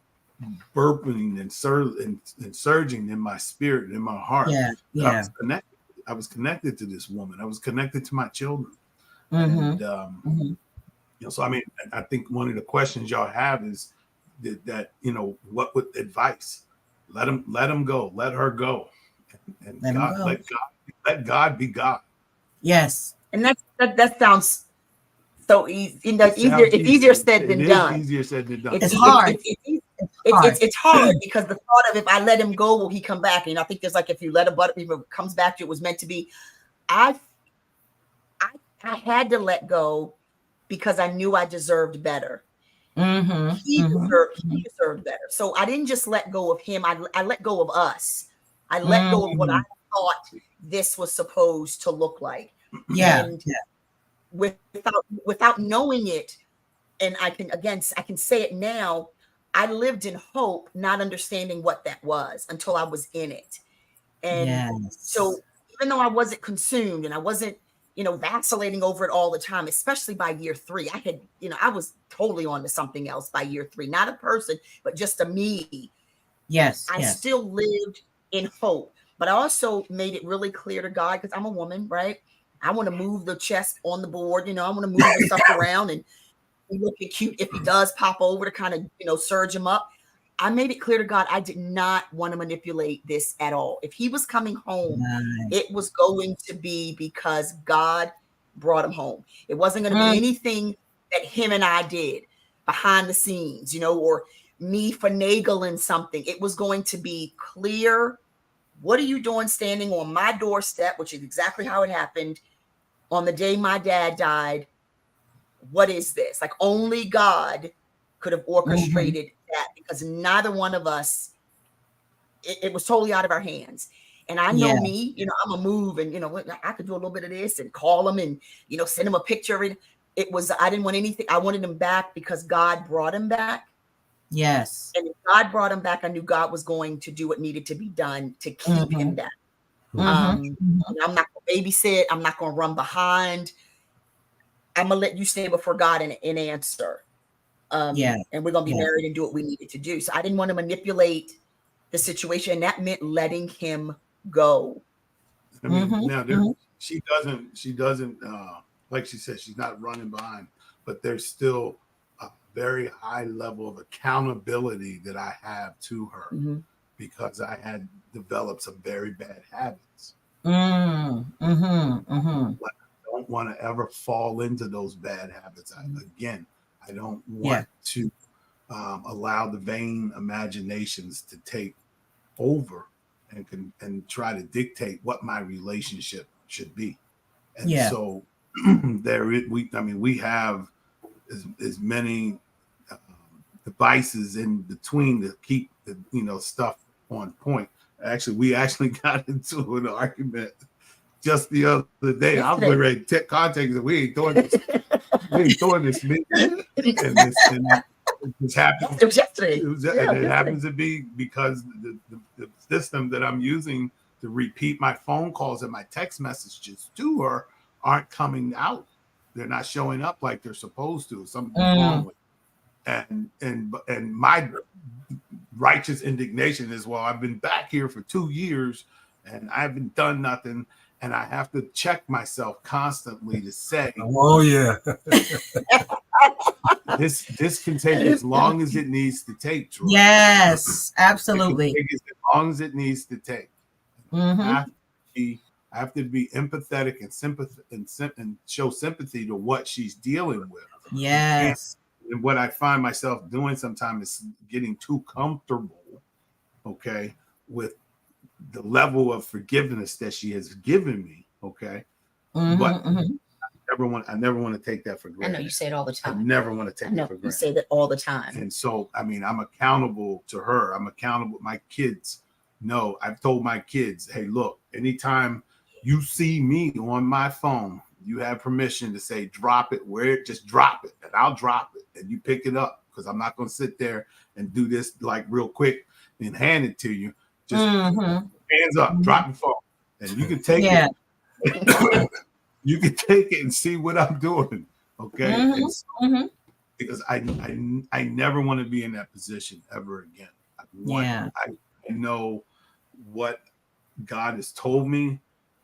burping and surging in my spirit, in my heart. Yeah. I was connected to this woman. I was connected to my children. So I mean, I think one of the questions y'all have is that what would advice? Let him go. Let her go. And let God be God. Yes. And that sounds so easy. It's easier said than done. It's easier said than done. It's hard. It's hard because the thought of, if I let him go, will he come back? And I think there's like, if you let a butterfly comes back to, it was meant to be. I had to let go because I knew I deserved better. He deserved better. So I didn't just let go of him. I let go of us. I let go of what I thought this was supposed to look like. And without knowing it, and I can say it now, I lived in hope, not understanding what that was until I was in it. And so even though I wasn't consumed and I wasn't, vacillating over it all the time, especially by year 3, I was totally on to something else by year 3, not a person, but just a me. I still lived in hope, but I also made it really clear to God, because I'm a woman, right? I want to move the chess on the board. I want to move the stuff around and looking cute if he does pop over to kind of, surge him up. I made it clear to God, I did not want to manipulate this at all. If he was coming home, it was going to be because God brought him home. It wasn't going to be anything that him and I did behind the scenes, or me finagling something. It was going to be clear. What are you doing standing on my doorstep, which is exactly how it happened on the day my dad died? What is this? Like, only God could have orchestrated that, because neither one of us, it was totally out of our hands. And I know me, I'm a move, and I could do a little bit of this and call him and send him a picture. And I didn't want anything. I wanted him back because God brought him back. Yes. And if God brought him back, I knew God was going to do what needed to be done to keep him back. I'm not going to babysit. I'm not going to run behind. I'm going to let you stand before God and answer. And we're going to be married and do what we needed to do. So I didn't want to manipulate the situation. And that meant letting him go. I mean, now she doesn't, like she said, she's not running behind, but there's still a very high level of accountability that I have to her because I had developed some very bad habits. I don't want to ever fall into those bad habits. I don't want to allow the vain imaginations to take over and try to dictate what my relationship should be. And so we have as many devices in between to keep the stuff on point. Actually, we got into an argument just the other day. I was ready to take contact that we ain't doing this. We ain't doing this. And this happens. It was yesterday. It happens to be because the system that I'm using to repeat my phone calls and my text messages to her aren't coming out. they're not showing up like they're supposed to. Something's wrong with it. And my righteous indignation is, well, I've been back here for 2 years and I haven't done nothing, and I have to check myself constantly to say, oh yeah, this can take as long as it needs to take, Troy. Yes, absolutely. It can take as long as it needs to take. I have to be empathetic and sympathetic and show sympathy to what she's dealing with. Yes. And what I find myself doing sometimes is getting too comfortable, okay, with the level of forgiveness that she has given me, okay. But I never want to take that for granted. I know you say it all the time. I never want to take it for granted. You say that all the time. And so, I mean, I'm accountable to her. I'm accountable. My kids know. I've told my kids, hey, look, anytime you see me on my phone, you have permission to say, drop it, just drop it, and I'll drop it, and you pick it up, because I'm not going to sit there and do this like real quick and hand it to you. Just hands up, drop your phone, and you can take it. You can take it and see what I'm doing, okay? Because I never want to be in that position ever again. I know what God has told me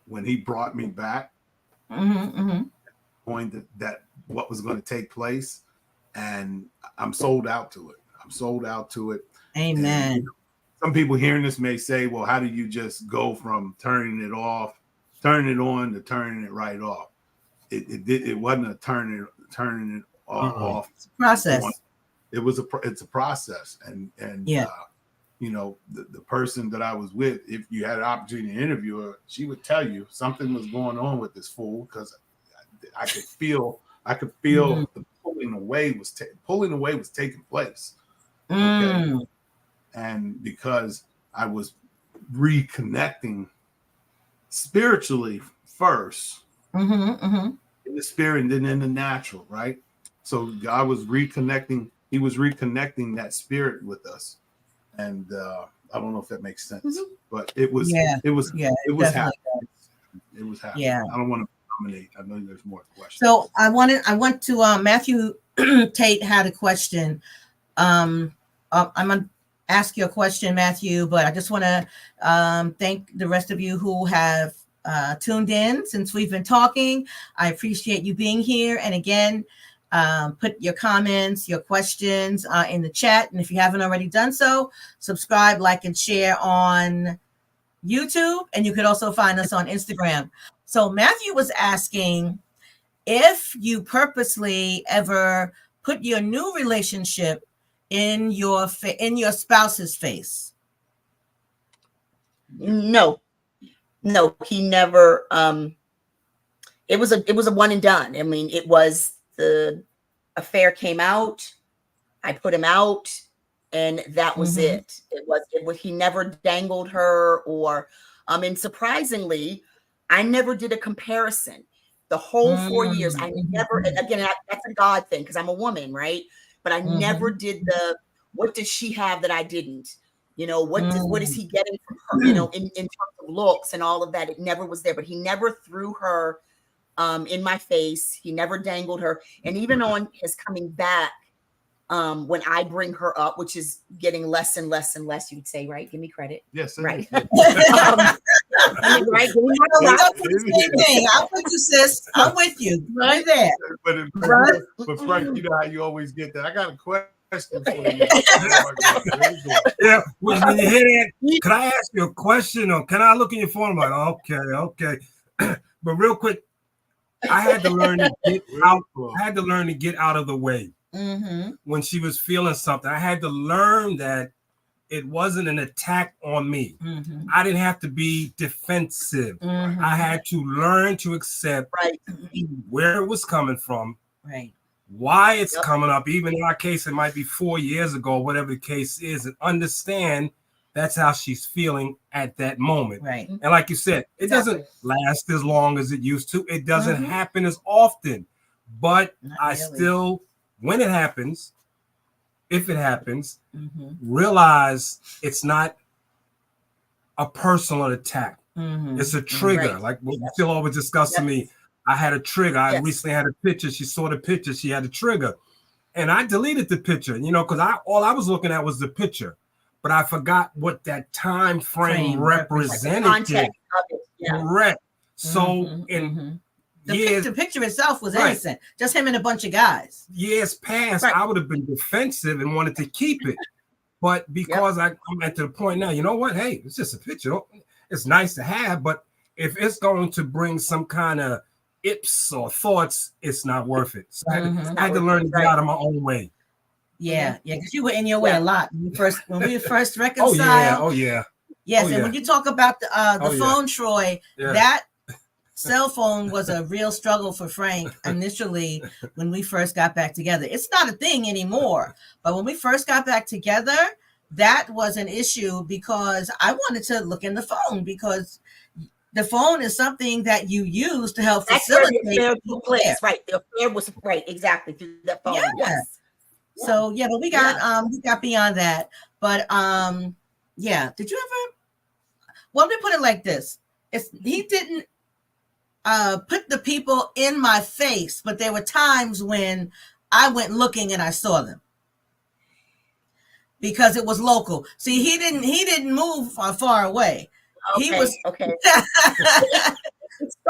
when He brought me back, going that what was going to take place, and I'm sold out to it. I'm sold out to it. Amen. And, some people hearing this may say, well, how do you just go from turning it on to turning it right off? It wasn't a turning it off. It's a process. It's a process. And you know, the person that I was with, if you had an opportunity to interview her, she would tell you something was going on with this fool, because I could feel the pulling away was taking place. Okay. And because I was reconnecting spiritually first, in the spirit and then in the natural, right? So God was reconnecting. He was reconnecting that spirit with us, and I don't know if that makes sense, but it was happening. It was happening. Yeah. I don't want to dominate. I know there's more questions. So I went to Matthew Tate had a question. I'm gonna ask you a question, Matthew, but I just want to thank the rest of you who have tuned in since we've been talking. I appreciate you being here. And again, put your comments, your questions in the chat. And if you haven't already done so, subscribe, like, and share on YouTube. And you could also find us on Instagram. So Matthew was asking if you purposely ever put your new relationship in your spouse's face. No, he never. It was a one and done. I mean, it was, the affair came out, I put him out, and that was it. It was he never dangled her, or and surprisingly, I never did a comparison. The whole 4 years, I never, and again, that's a God thing, because I'm a woman, right? But I never did what does she have that I didn't? You know, what is he getting from her? You know, in terms of looks and all of that, it never was there. But he never threw her in my face. He never dangled her. And even on his coming back, when I bring her up, which is getting less and less and less, you'd say, right? Give me credit. Yes, right. Right. Same thing. I'm with you, sis. I'm with you. Right there. But Frank, you know how you always get that. I got a question for you. Yeah, when you hear that, can I ask you a question, or can I look in your phone? I'm like, okay. But real quick, I had to learn to get out. I had to learn to get out of the way. When she was feeling something, I had to learn that it wasn't an attack on me. I didn't have to be defensive. I had to learn to accept where it was coming from, why it's coming up. Even in our case, it might be 4 years ago, whatever the case is, and understand that's how she's feeling at that moment. And like you said, it doesn't last as long as it used to. It doesn't happen as often, but still, when it happens, if it happens, realize it's not a personal attack. It's a trigger. Like what Phil always discussed to me. I had a trigger. I Yes. recently had a picture. She saw the picture. She had a trigger. And I deleted the picture, because all I was looking at was the picture. But I forgot what that time frame represented. The context of it. Yeah. Correct. So the picture itself was innocent. Just him and a bunch of guys. Years past, I would have been defensive and wanted to keep it. But because I'm at the point now, you know what? Hey, it's just a picture. It's nice to have, but if it's going to bring some kind of ips or thoughts, it's not worth it. So I had to learn to get out of my own way. Yeah, because you were in your way a lot when we first reconciled. Oh yeah. Yes, and when you talk about the phone, Troy, that cell phone was a real struggle for Frank initially when we first got back together. It's not a thing anymore, but when we first got back together, that was an issue because I wanted to look in the phone because the phone is something that you use to help facilitate. The affair right. The affair was exactly through that phone. Yeah. Yes. So but we got beyond that. But did you ever? Well, let me put it like this: he didn't put the people in my face, but there were times when I went looking and I saw them because it was local. See, he didn't move far away. Okay, he was okay.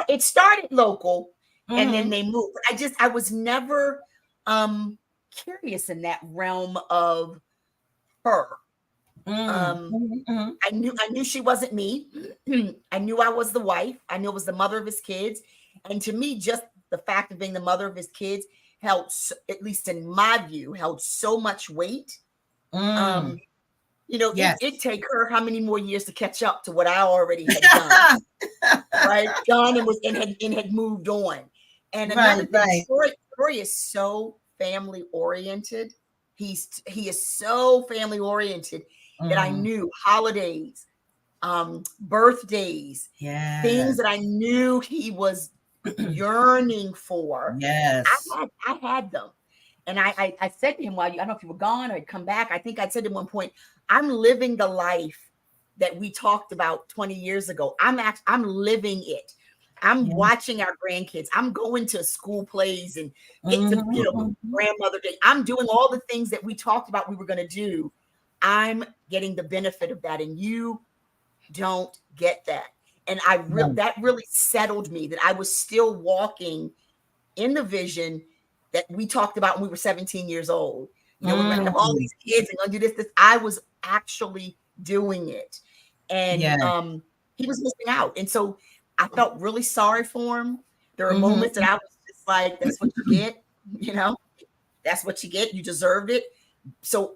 It started local, and then they moved. I was never curious in that realm of her. I knew she wasn't me. I knew I was the wife. I knew I was the mother of his kids, and to me, just the fact of being the mother of his kids held, at least in my view, held so much weight. It'd take her how many more years to catch up to what I already had done, right? Done and had moved on. And another thing, Troy is so family oriented. He is so family oriented that I knew holidays, birthdays, things that I knew he was yearning for. Yes, I had them. And I said to him, I don't know if you were gone or had come back. I think I said at one point, I'm living the life that we talked about 20 years ago. I'm living it. I'm watching our grandkids. I'm going to school plays and getting to grandmother day. I'm doing all the things that we talked about we were going to do. I'm getting the benefit of that, and you don't get that. And that really settled me that I was still walking in the vision that we talked about when we were 17 years old. We're going to have all these kids and going to do this. I was actually doing it. And he was missing out. And so I felt really sorry for him. There were moments that I was just like, that's what you get, that's what you get. You deserved it. So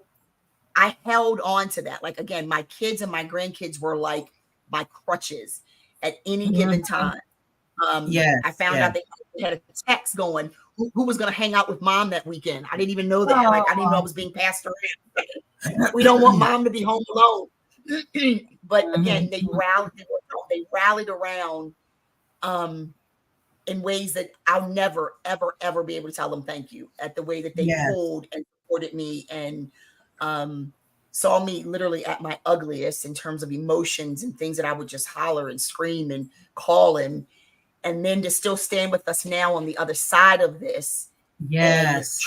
I held on to that. Like, again, my kids and my grandkids were like my crutches at any given time. I found out they had a text going, who was going to hang out with mom that weekend. I didn't even know that. Like, I didn't know I was being passed around. We don't want mom to be home alone. But again, they rallied around in ways that I'll never, ever, ever be able to tell them thank you at the way that they pulled and supported me and saw me literally at my ugliest in terms of emotions and things that I would just holler and scream and call him. And then to still stand with us now on the other side of this. Yes.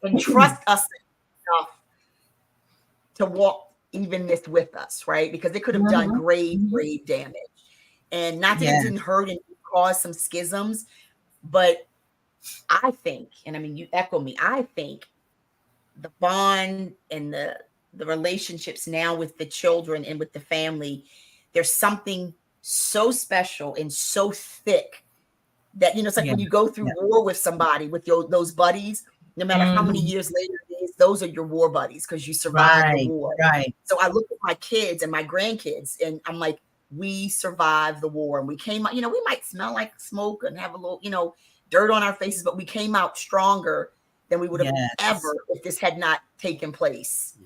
And trust us enough to walk even this with us, right? Because it could have done grave damage. And not that it didn't hurt and cause some schisms, but I think, and I mean, you echo me, I think the bond and the relationships now with the children and with the family, there's something so special and so thick that, it's like when you go through war with somebody, with those buddies, no matter how many years later it is, those are your war buddies because you survived the war. Right. So I look at my kids and my grandkids and I'm like, we survived the war and we came out, we might smell like smoke and have a little, dirt on our faces, but we came out stronger than we would have ever if this had not taken place.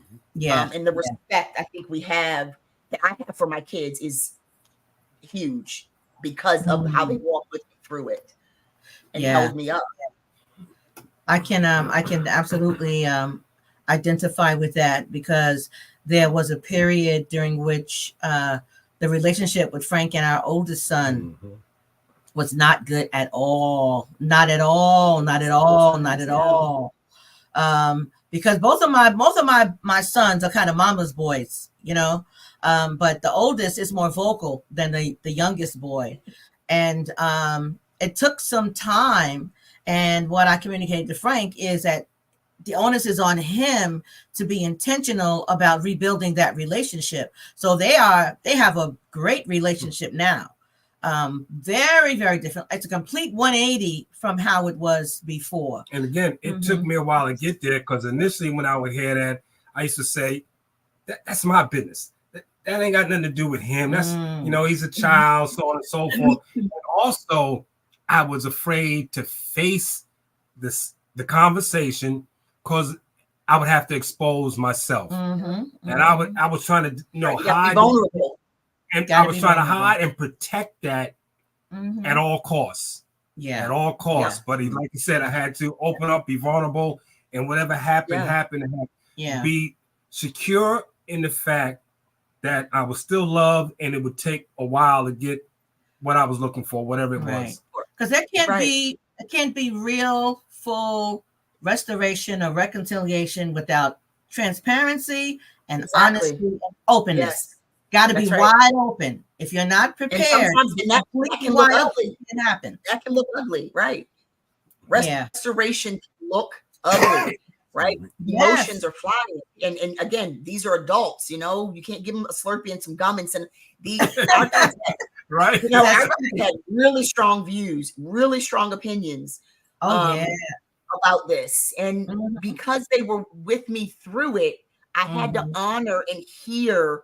And the respect I think that I have for my kids is huge because of how they walked with me through it and held me up. I can absolutely identify with that because there was a period during which the relationship with Frank and our oldest son was not good at all. Not at all. Not at all. Not at all. Because both of my sons are kind of mama's boys, you know. But the oldest is more vocal than the youngest boy. And it took some time. And what I communicated to Frank is that the onus is on him to be intentional about rebuilding that relationship. So they have a great relationship now. Very, very different. It's a complete 180 from how it was before. And again, it took me a while to get there, because initially when I would hear that, I used to say, that's my business. That ain't got nothing to do with him. That's, you know, he's a child, so on and so forth. And also, I was afraid to face the conversation, because I would have to expose myself. And I was trying to, you know, hide. Vulnerable. And I was trying to hide and protect that at all costs. Yeah. At all costs. But like you said, I had to open up, be vulnerable, and whatever happened, and be secure in the fact that I was still loved, and it would take a while to get what I was looking for, whatever it was. Because there can't be real, full restoration or reconciliation without transparency and honesty and openness. Got to be wide open. If you're not prepared, that can look ugly. It can happen. That can look ugly, right? Restoration can look ugly, right? Emotions are flying, and again, these are adults. You know, you can't give them a Slurpee and some gum and some these. Right? You know, I had really strong views, really strong opinions. About this, and because they were with me through it, I had to honor and hear,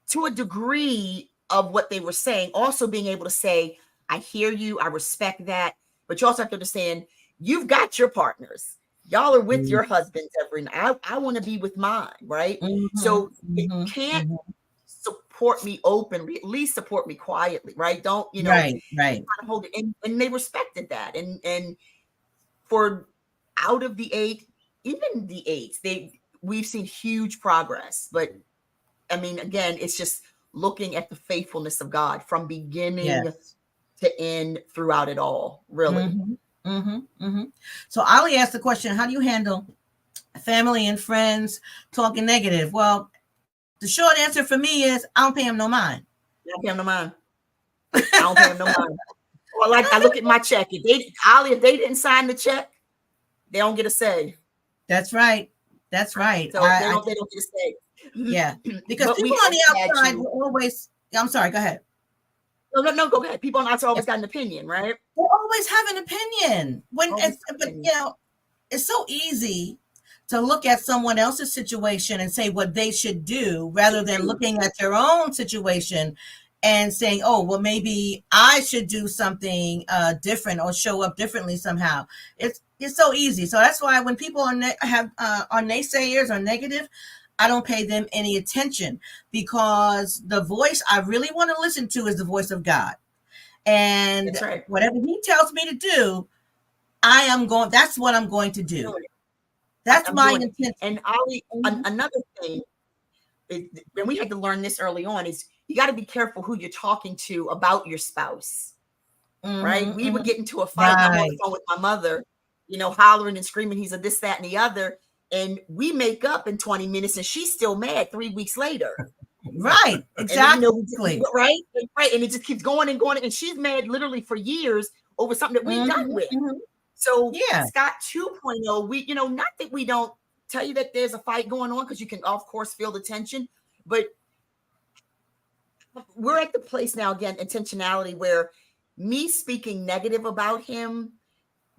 to a degree, of what they were saying. Also being able to say, I hear you, I respect that, but you also have to understand, you've got your partners, y'all are with your husbands every night. I want to be with mine, right? So it can't support me openly, at least support me quietly, right? Don't, you know, right. Kind of hold it. And they respected that, and for out of the 8, even the 8s, we've seen huge progress. But I mean, again, it's just looking at the faithfulness of God from beginning to end throughout it all, really. So Ali asked the question, how do you handle family and friends talking negative? Well, the short answer for me is I don't pay him no mind. I don't pay him no mind. I don't pay him no mind. Well, like, I look at my check. If they didn't sign the check, they don't get a say. That's right. That's right. So they don't get a say. Yeah, because people on the outside will always. I'm sorry. Go ahead. No, go ahead. People on the outside always got an opinion, right? They always have an opinion. But you know, it's so easy to look at someone else's situation and say what they should do, rather than looking at your own situation and saying, oh, well, maybe I should do something different or show up differently somehow. It's so easy. So that's why when people are naysayers or negative, I don't pay them any attention, because the voice I really want to listen to is the voice of God. And whatever he tells me to do, that's what I'm going to do. That's my intention. And Ali, another thing, and we had to learn this early on, is you got to be careful who you're talking to about your spouse, right? We would get into a fight. I'm on the phone with my mother, you know, hollering and screaming, he's a this, that, and the other. And we make up in 20 minutes and she's still mad 3 weeks later. Right. Exactly. And, you know, right. And it just keeps going and going. And she's mad literally for years over something that we've done with. So Scott 2.0, we, you know, not that we don't tell you that there's a fight going on, because you can, of course, feel the tension, but we're at the place now, again, intentionality, where me speaking negative about him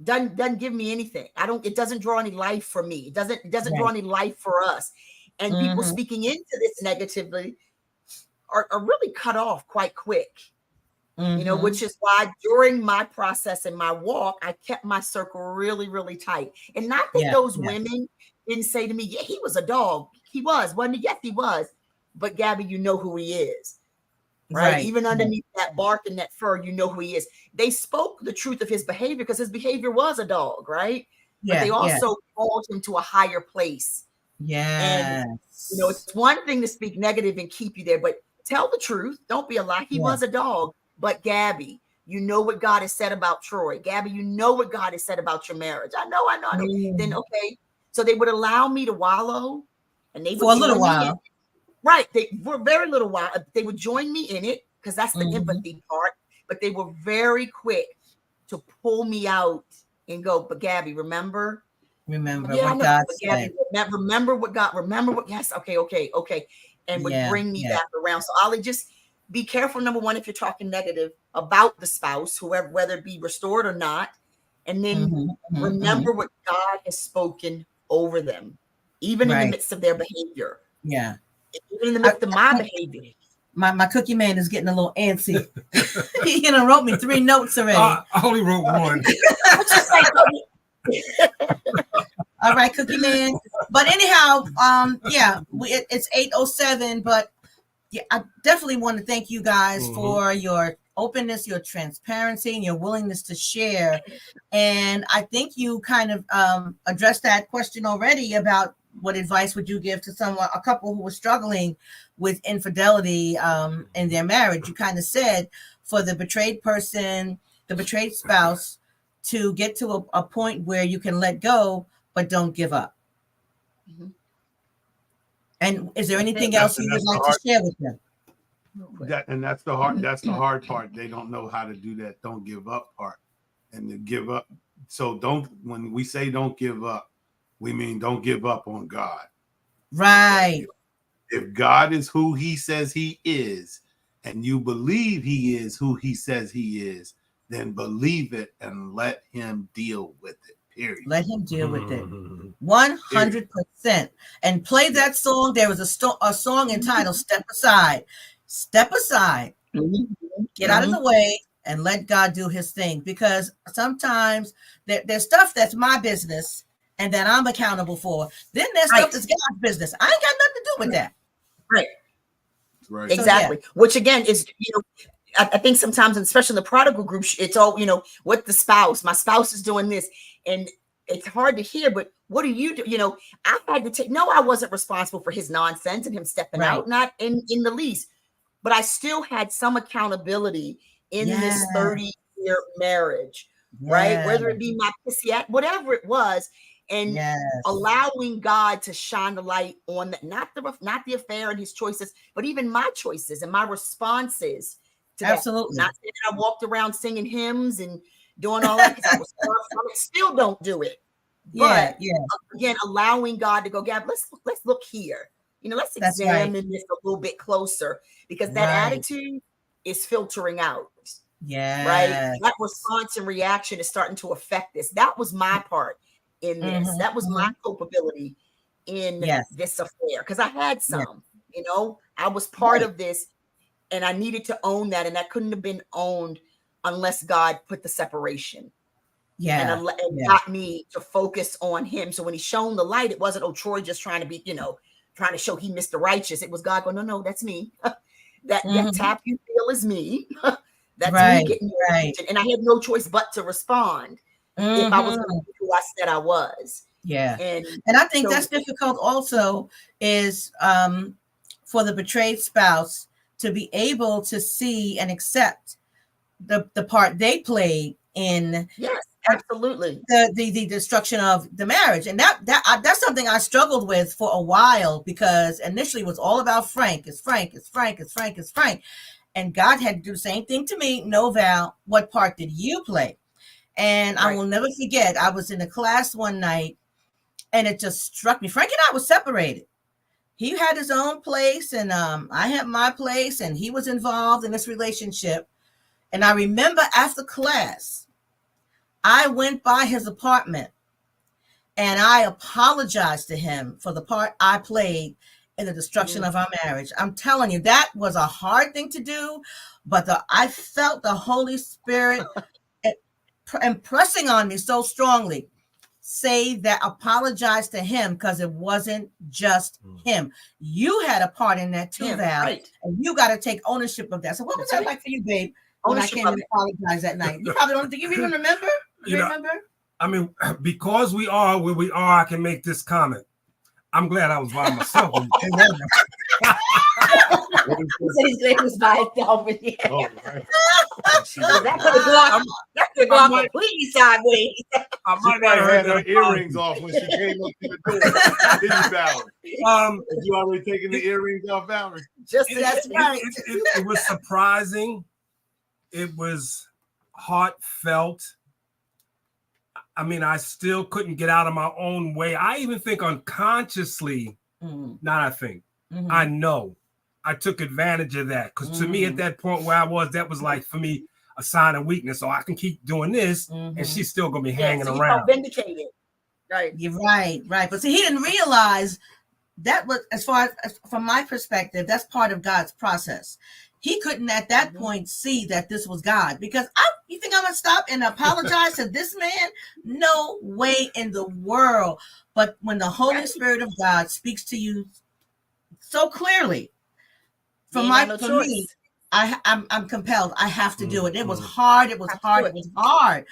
doesn't give me anything. It doesn't draw any life for me. It doesn't draw any life for us. And people speaking into this negatively are really cut off quite quick. You know, which is why during my process and my walk, I kept my circle really, really tight. And not that those women didn't say to me, yeah, he was a dog. He was, wasn't he? Yes, he was. But Gabby, you know who he is. Right? Even underneath that bark and that fur, you know who he is. They spoke the truth of his behavior, because his behavior was a dog, right? But they also called him to a higher place. And, you know, it's one thing to speak negative and keep you there, but tell the truth. Don't be a lie. He was a dog. But Gabby, You know what God has said about Troy. Gabby, you know what God has said about your marriage. I know. Then, okay. So they would allow me to wallow, and they would for a little while. Right. They were very little while. They would join me in it because that's the empathy part. But they were very quick to pull me out and go, but Gabby, remember what God said. Remember what God, yes, okay. And would bring me back around. So Ollie, just be careful, number one, if you're talking negative about the spouse, whoever, whether it be restored or not. And then remember what God has spoken over them, even in the midst of their behavior. Yeah. Even in the midst of my behavior. My cookie man is getting a little antsy. He wrote me 3 notes already. I only wrote 1. All right, cookie man. But anyhow, it's 8:07. But yeah, I definitely want to thank you guys for your openness, your transparency, and your willingness to share. And I think you kind of addressed that question already about what advice would you give to a couple who was struggling with infidelity in their marriage. You kind of said for the betrayed person, the betrayed spouse, to get to a point where you can let go, but don't give up. And is there anything else you would like to share with them? That's the hard part. They don't know how to do that. Don't give up part. And to give up. So when we say don't give up, we mean don't give up on God. Right. If God is who he says he is, and you believe he is who he says he is, then believe it and let him deal with it. Period. Let him deal with it. 100%. And play that song. There was a song entitled Step Aside. Step aside. Get out of the way and let God do his thing. Because sometimes there's stuff that's my business and that I'm accountable for. Then there's stuff that's God's business. I ain't got nothing to do with that. Right. Exactly. So, which again is, I think sometimes, especially in the prodigal group, it's all, what my spouse is doing this. And it's hard to hear, but what do you do? I had to I wasn't responsible for his nonsense and him stepping out, not in the least, but I still had some accountability in this 30-year marriage, right? Whether it be my pissy act, whatever it was. And allowing God to shine the light on that, not the affair and his choices, but even my choices and my responses to absolutely. That. Not saying I walked around singing hymns and doing all that because I was far from it. Still don't do it. But again, allowing God to go, Gab, let's look here. Let's examine this a little bit closer, because that attitude is filtering out. Right. That response and reaction is starting to affect this. That was my part in this. That was my culpability in this affair, because I had some, I was part of this, and I needed to own that, and that couldn't have been owned unless God put the separation. And got me to focus on him. So when he shone the light, it wasn't Troy just trying to be, trying to show he Mr. Righteous. It was God going, no, that's me. that tap you feel is me. That's me getting your attention. And I had no choice but to respond. If I was who I said I was. And I think that's difficult also is for the betrayed spouse to be able to see and accept the part they played in absolutely the destruction of the marriage. And that's something I struggled with for a while, because initially it was all about Frank. It's Frank. And God had to do the same thing to me. No, Val, what part did you play? And I will never forget, I was in a class one night and it just struck me. Frank and I were separated. He had his own place and I had my place, and he was involved in this relationship. And I remember after class, I went by his apartment and I apologized to him for the part I played in the destruction of our marriage. I'm telling you, that was a hard thing to do, but I felt the Holy Spirit impressing on me so strongly. Apologize to him, because it wasn't just him. You had a part in that too, Val, and you got to take ownership of that. So what was that like for you, babe, when I came and apologized that night? You probably don't think you even remember. Remember? I mean, because we are where we are, I can make this comment. I'm glad I was by myself. When you came over. He said he's glad he was by himself. That could have gone completely sideways. I She might might not have have her earrings off when she came up to the door. Did you, Valerie? Have you already taken the earrings off, Valerie? Just That's right. It was surprising. It was heartfelt. I mean, I still couldn't get out of my own way. I even think unconsciously, I know I took advantage of that. Because to me, at that point where I was, that was like, for me, a sign of weakness. So I can keep doing this, and she's still going to be hanging so you around. felt vindicated. Right. You're right. But see, he didn't realize that was, as far as from my perspective, that's part of God's process. He couldn't at that point see that this was God, because you think I'm gonna stop and apologize to this man? No way in the world. But when the Holy Spirit of God speaks to you so clearly, for me, I'm compelled. I have to do it. It was hard. It was hard.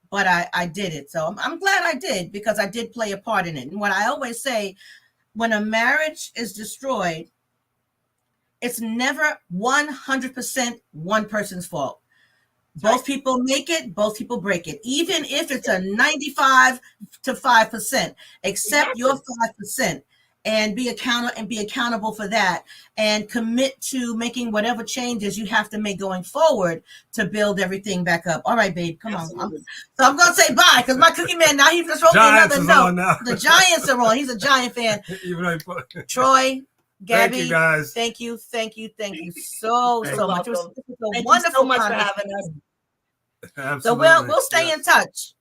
But I did it. So I'm glad I did, because I did play a part in it. And what I always say, when a marriage is destroyed, it's never 100% one person's fault. Both people make it, both people break it. Even if it's a 95 to 5%, accept your 5% and be accountable for that, and commit to making whatever changes you have to make going forward to build everything back up. All right, babe, come on. So I'm going to say bye, because my cookie man, now he just wrote me another note. The Giants are on. He's a Giant fan. Troy, Gabby, thank you guys. Thank you so much. It was a Thank wonderful you so much for having us. Absolutely. So we'll stay in touch.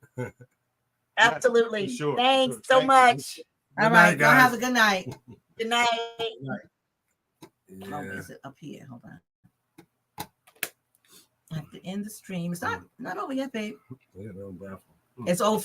Absolutely. Sure. Thanks so much. All right, y'all have a good night. Good night. Oh, is it up here? Hold on. I have to end the stream. It's not over yet, babe. Yeah, no, It's over for you.